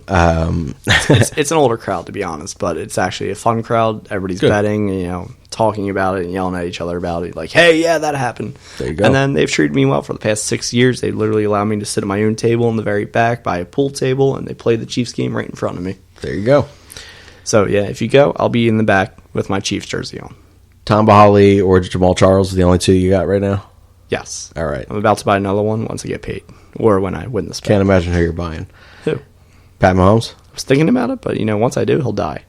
it's an older crowd, to be honest, but it's actually a fun crowd. Everybody's betting, talking about it and yelling at each other about it. Like, hey, yeah, that happened. There you go. And then they've treated me well for the past 6 years. They literally allow me to sit at my own table in the very back by a pool table, and they play the Chiefs game right in front of me. There you go. So, yeah, if you go, I'll be in the back with my Chiefs jersey on. Tom Bahali or Jamal Charles are the only two you got right now? Yes. All right. I'm about to buy another one once I get paid, or when I win this bet. Can't imagine who you're buying. Who? Pat Mahomes? I was thinking about it, but, once I do, he'll die.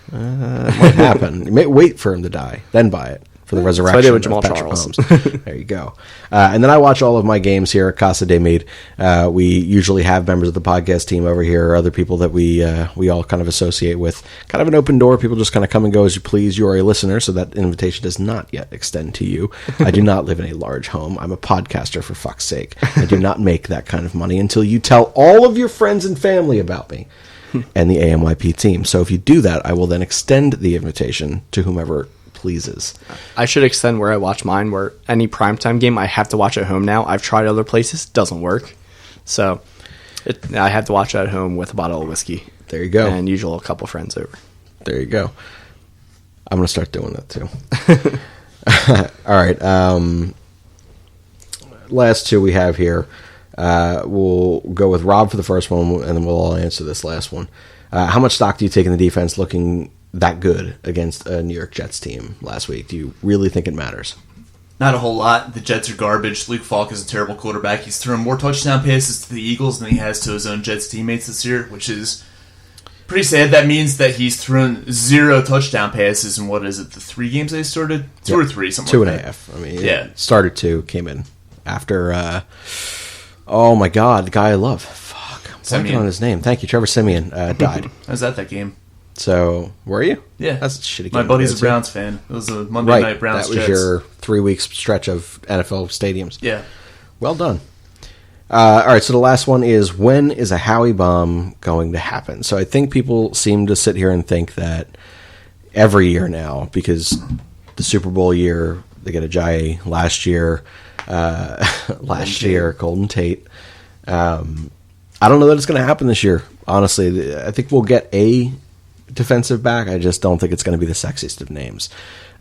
It might happen. You may wait for him to die, then buy it for the resurrection. So I did with Jamal of Patrick Charles. Mahomes. There you go. And then I watch all of my games here at Casa de Mead. We usually have members of the podcast team over here, or other people that we all kind of associate with. Kind of an open door. People just kind of come and go as you please. You are a listener, so that invitation does not yet extend to you. I do not live in a large home. I'm a podcaster, for fuck's sake. I do not make that kind of money until you tell all of your friends and family about me and the ANYP team. So if you do that, I will then extend the invitation to whomever pleases. I should extend where I watch mine, where any primetime game I have to watch at home now. I've tried other places, doesn't work. So I have to watch it at home with a bottle of whiskey. There you go. And usually a couple friends over. There you go. I'm going to start doing that too. All right. Last two we have here. We'll go with Rob for the first one, and then we'll all answer this last one. How much stock do you take in the defense looking that good against a New York Jets team last week? Do you really think it matters? Not a whole lot. The Jets are garbage. Luke Falk is a terrible quarterback. He's thrown more touchdown passes to the Eagles than he has to his own Jets teammates this year, which is pretty sad. That means that he's thrown 0 touchdown passes in, the 3 games they started? 2 or 3, something 2 like and that. a half. I mean, yeah. Started 2, came in after, oh my God, the guy I love. Fuck. I'm blanking on his name. Thank you. Trevor Siemian died. I was at that game. So, were you? Yeah. That's a shitty game. My buddy's a Browns fan. It was a Monday night Browns That was your 3-week stretch of NFL stadiums. Yeah. Well done. All right, so the last one is, when is a Howie bomb going to happen? So I think people seem to sit here and think that every year now, because the Super Bowl year, they get Ajayi. Last year, Golden Tate. I don't know that it's going to happen this year, honestly. I think we'll get a defensive back. I just don't think it's going to be the sexiest of names.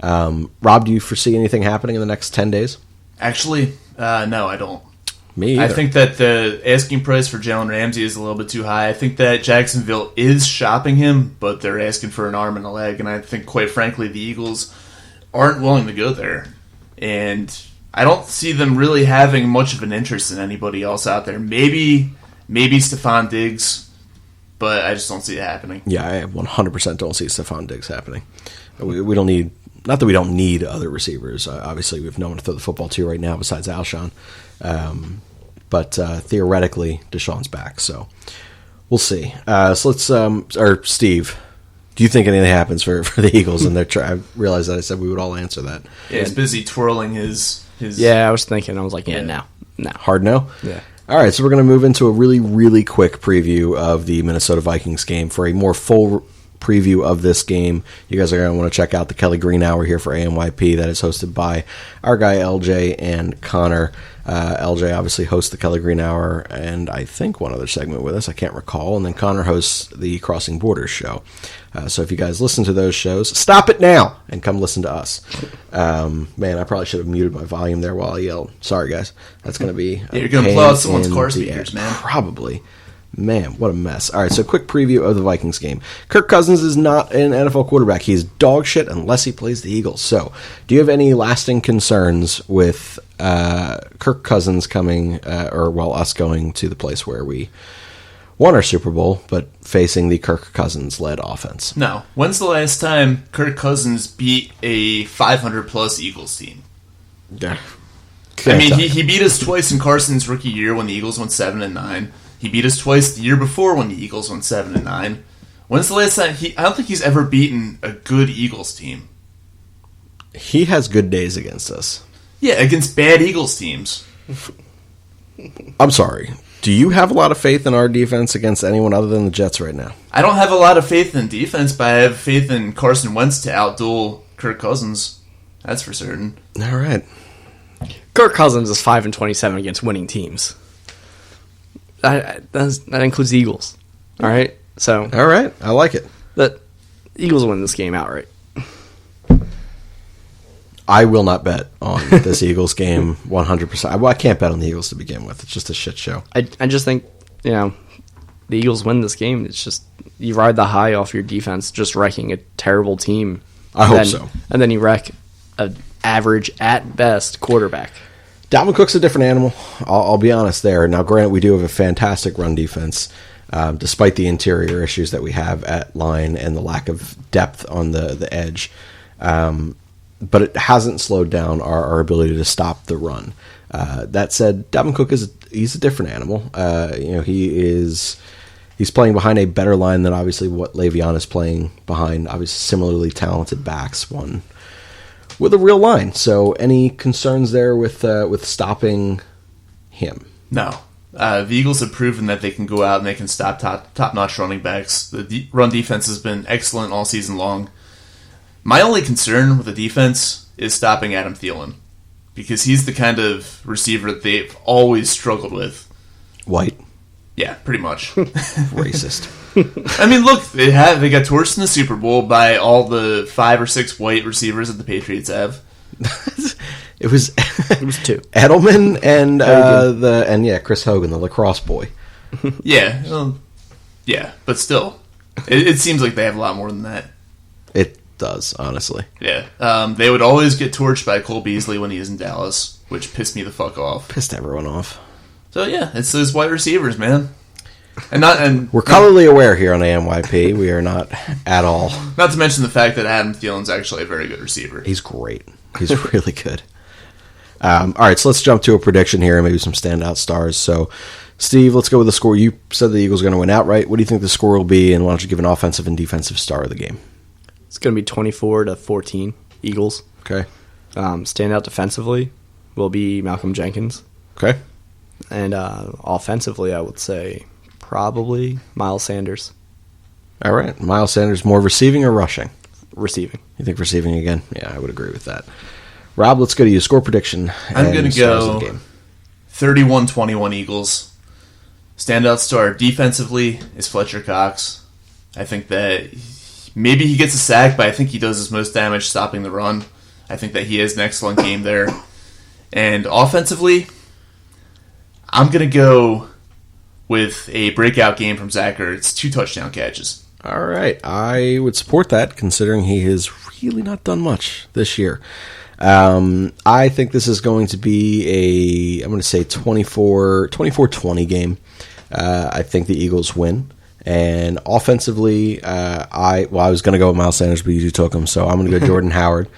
Rob, do you foresee anything happening in the next 10 days? Actually, no, I don't. Me either. I think that the asking price for Jalen Ramsey is a little bit too high. I think that Jacksonville is shopping him, but they're asking for an arm and a leg, and I think, quite frankly, the Eagles aren't willing to go there. And I don't see them really having much of an interest in anybody else out there. Maybe Stephon Diggs, but I just don't see it happening. Yeah, I 100% don't see Stephon Diggs happening. We don't need, not that we don't need other receivers. Obviously, we have no one to throw the football to right now besides Alshon. But theoretically, Deshaun's back, so we'll see. So let's, or Steve, do you think anything happens for the Eagles? And I realized that I said we would all answer that. Yeah, he's busy twirling his. Yeah, I was thinking. I was like, no. Hard no? Yeah. All right, so we're going to move into a really, really quick preview of the Minnesota Vikings game. For a more full preview of this game, you guys are going to want to check out the Kelly Green Hour here for ANYP that is hosted by our guy LJ and Connor. LJ obviously hosts the Kelly Green Hour and I think one other segment with us. I can't recall. And then Connor hosts the Crossing Borders show. So if you guys listen to those shows, stop it now and come listen to us. Man, I probably should have muted my volume there while I yelled. Sorry, guys. That's going to be you're going to blow out someone's car speakers, man. Probably. Man, what a mess. All right, so quick preview of the Vikings game. Kirk Cousins is not an NFL quarterback. He's dog shit unless he plays the Eagles. So, do you have any lasting concerns with Kirk Cousins coming, us going to the place where we won our Super Bowl, but facing the Kirk Cousins-led offense? No. When's the last time Kirk Cousins beat a 500-plus Eagles team? Yeah. I mean, he beat us twice in Carson's rookie year when the Eagles went 7-9. He beat us twice the year before when the Eagles went 7-9. When's the last time I don't think he's ever beaten a good Eagles team. He has good days against us. Yeah, against bad Eagles teams. I'm sorry. Do you have a lot of faith in our defense against anyone other than the Jets right now? I don't have a lot of faith in defense, but I have faith in Carson Wentz to outduel Kirk Cousins. That's for certain. All right. Kirk Cousins is 5-27 against winning teams. That includes the Eagles. All right. So. All right. I like it. The Eagles win this game outright. I will not bet on this Eagles game 100%. I can't bet on the Eagles to begin with. It's just a shit show. I just think, the Eagles win this game. It's just you ride the high off your defense just wrecking a terrible team. I hope so. And then you wreck an average, at best, quarterback. Dalvin Cook's a different animal. I'll be honest there. Now, granted, we do have a fantastic run defense, despite the interior issues that we have at line and the lack of depth on the edge. But it hasn't slowed down our ability to stop the run. That said, Dalvin Cook he's a different animal. He's playing behind a better line than obviously what Le'Veon is playing behind. Obviously, similarly talented backs, one with a real line. So, any concerns there with stopping him? No. The Eagles have proven that they can go out and they can stop top-notch running backs. The run defense has been excellent all season long. My only concern with the defense is stopping Adam Thielen, because he's the kind of receiver that they've always struggled with. White. Yeah, pretty much. Racist. I mean, look, they got torched in the Super Bowl by all the 5 or 6 white receivers that the Patriots have. It was 2 Edelman and Chris Hogan, the lacrosse boy. Yeah, but still, it seems like they have a lot more than that. It does, honestly. Yeah, they would always get torched by Cole Beasley when he was in Dallas, which pissed me the fuck off. Pissed everyone off. So yeah, it's those white receivers, man. And we're colorly aware here on ANYP. We are not at all. Not to mention the fact that Adam Thielen's actually a very good receiver. He's great. He's really good. All right, so let's jump to a prediction here and maybe some standout stars. So, Steve, let's go with the score. You said the Eagles are going to win outright. What do you think the score will be, and why don't you give an offensive and defensive star of the game? It's going to be 24-14 Eagles. Okay. Standout defensively will be Malcolm Jenkins. Okay. And offensively, I would say probably Miles Sanders. All right. Miles Sanders, more receiving or rushing? Receiving. You think receiving again? Yeah, I would agree with that. Rob, let's go to you. Score prediction. I'm going to go 31-21 Eagles. Standout star defensively is Fletcher Cox. I think that maybe he gets a sack, but I think he does his most damage stopping the run. I think that he has an excellent game there. And offensively, I'm going to go with a breakout game from Zach Ertz, 2 touchdown catches. All right. I would support that, considering he has really not done much this year. I think this is going to be I'm going to say 24-20 game. I think the Eagles win. And offensively, I was going to go with Miles Sanders, but you took him, so I'm going to go Jordan Howard.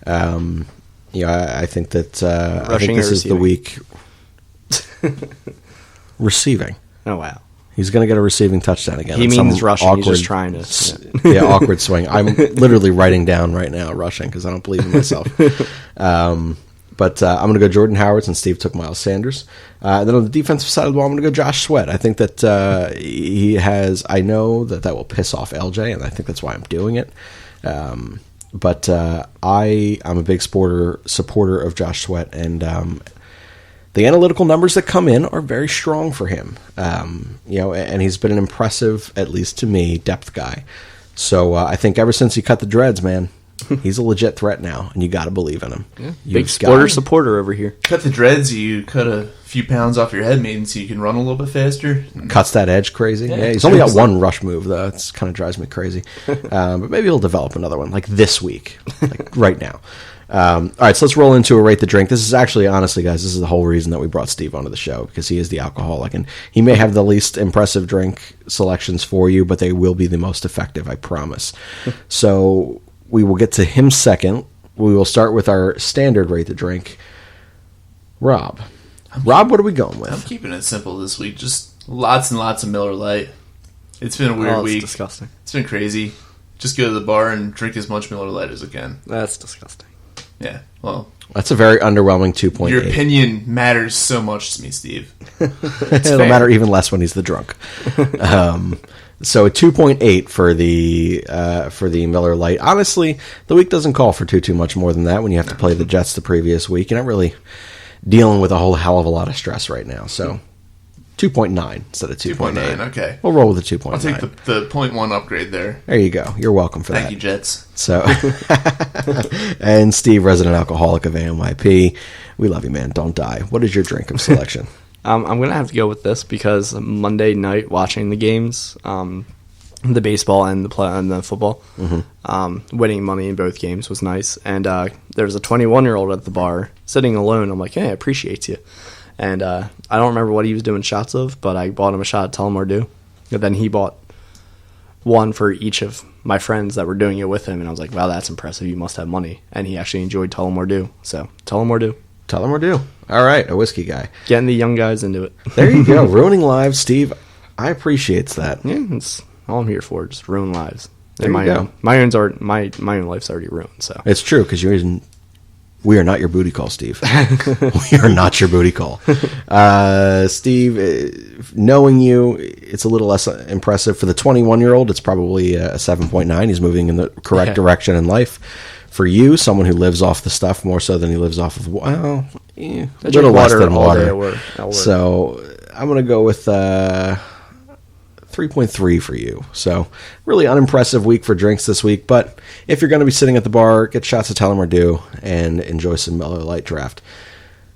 I think that I think this is the week. Receiving. Oh, wow. He's going to get a receiving touchdown again. He means rushing. Awkward, he's just trying to. Awkward swing. I'm literally writing down right now rushing because I don't believe in myself. But I'm going to go Jordan Howard since Steve took Miles Sanders. Then on the defensive side of the ball, I'm going to go Josh Sweat. I think that he has. I know that will piss off LJ, and I think that's why I'm doing it. But I'm a big supporter of Josh Sweat, and the analytical numbers that come in are very strong for him. And he's been an impressive, at least to me, depth guy. So I think ever since he cut the dreads, man, he's a legit threat now, and you got to believe in him. Yeah, big supporter over here. Cut the dreads, you cut a few pounds off your head, maybe, so you can run a little bit faster. Cuts that edge crazy. Yeah, he's only got one rush move, though. It kind of drives me crazy. But maybe he'll develop another one, like this week, like right now. All right, so let's roll into a Rate the Drink. This is actually, honestly, guys, this is the whole reason that we brought Steve onto the show, because he is the alcoholic, and he may have the least impressive drink selections for you, but they will be the most effective, I promise. So we will get to him second. We will start with our standard Rate the Drink. Rob, what are we going with? I'm keeping it simple this week. Just Lots and lots of Miller Lite. It's been a weird week. Disgusting. It's been crazy. Just go to the bar and drink as much Miller Lite as I can. That's disgusting. Yeah, well. That's a very underwhelming 2.8. Your opinion matters so much to me, Steve. It'll matter even less when he's the drunk. So a 2.8 for the Miller Lite. Honestly, the week doesn't call for too much more than that when you have to play the Jets the previous week. You're not really dealing with a whole hell of a lot of stress right now. So 2.9 instead of 2.8. 2.9, okay. We'll roll with the 2.9. I'll take the 0.1 upgrade there. There you go. You're welcome for that. Thank you, Jets. So, and Steve, resident alcoholic of ANYP. We love you, man. Don't die. What is your drink of selection? I'm going to have to go with this because Monday night watching the games, the baseball and the football, winning money in both games was nice. And there was a 21-year-old at the bar sitting alone. I'm like, hey, I appreciate you. And I don't remember what he was doing shots of, but I bought him a shot of Tullamore Dew. And then he bought one for each of my friends that were doing it with him. And I was like, wow, that's impressive. You must have money. And he actually enjoyed Tullamore Dew. So, Tullamore Dew. Tullamore Dew. All right, a whiskey guy. Getting the young guys into it. There you go. Ruining lives, Steve. I appreciate that. Yeah, that's all I'm here for. Just ruin lives. There you go. My own life's already ruined. So it's true because we are not your booty call, Steve. We are not your booty call. Steve, knowing you, it's a little less impressive. For the 21-year-old, it's probably a 7.9. He's moving in the correct direction in life. For you, someone who lives off the stuff more so than he lives off of, a little less than water. So I'm going to go with 3.3 for you. So really unimpressive week for drinks this week. But if you're going to be sitting at the bar, get shots of Tullamore Dew and enjoy some Miller Lite draft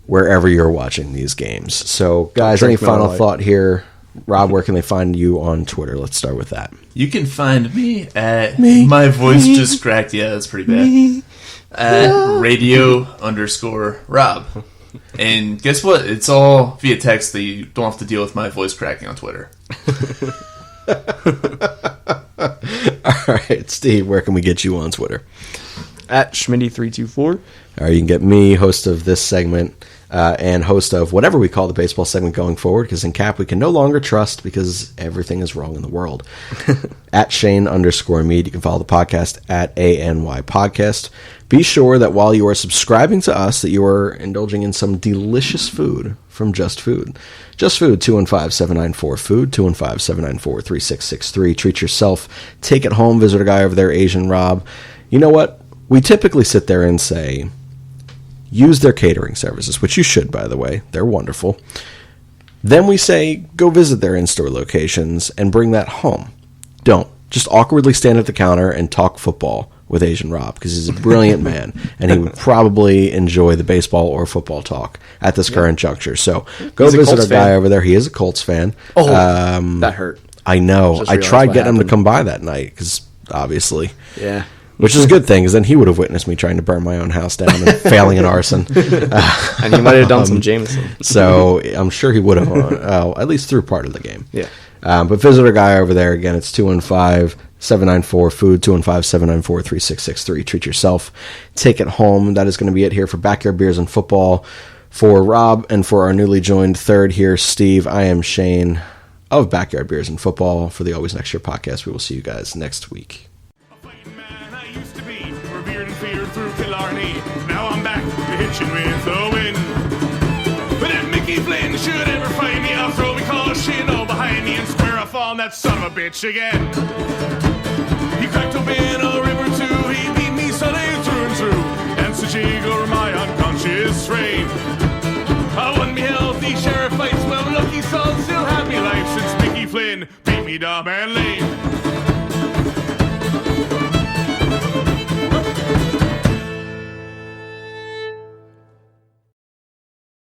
wherever you're watching these games. So guys, any final thought here? Rob, where can they find you on Twitter? Let's start with that. You can find me at my voice just cracked. Yeah, that's pretty bad. At radio_Rob. And guess what? It's all via text that you don't have to deal with my voice cracking on Twitter. All right, Steve, where can we get you on Twitter? At Schmitty324. All right, you can get me, host of this segment, and host of whatever we call the baseball segment going forward, because in Cap we can no longer trust because everything is wrong in the world. At Shane_Mead. You can follow the podcast at ANY Podcast. Be sure that while you are subscribing to us, that you are indulging in some delicious food from Just Food. Just Food, 215-794-FOOD, 215-794-3663. Treat yourself. Take it home. Visit a guy over there, Asian Rob. You know what? We typically sit there and say, use their catering services, which you should, by the way. They're wonderful. Then we say, go visit their in-store locations and bring that home. Don't. Just awkwardly stand at the counter and talk football with Asian Rob, because he's a brilliant man, and he would probably enjoy the baseball or football talk at this current juncture. So go visit our guy over there. He is a Colts fan. Oh, that hurt. I know. I tried getting him to come by that night, because obviously. Yeah. Which is a good thing, because then he would have witnessed me trying to burn my own house down and failing in arson. And he might have done some Jameson. So I'm sure he would have, at least through part of the game. Yeah. But visit our guy over there. Again, it's 215-794-FOOD, 215-794-3663. Treat yourself. Take it home. That is going to be it here for Backyard Beers and Football. For Rob and for our newly joined third here, Steve, I am Shane of Backyard Beers and Football. For the Always Next Year podcast, we will see you guys next week. Now I'm back to hitching with a win. But if Mickey Flynn should ever find me, I'll throw me caution all behind me and square off on that son of a bitch again. He cracked open a river too, he beat me Sunday through and through, and such over my unconscious frame. I won me healthy sheriff fights, well lucky son, still have me life since Mickey Flynn beat me dumb and lame.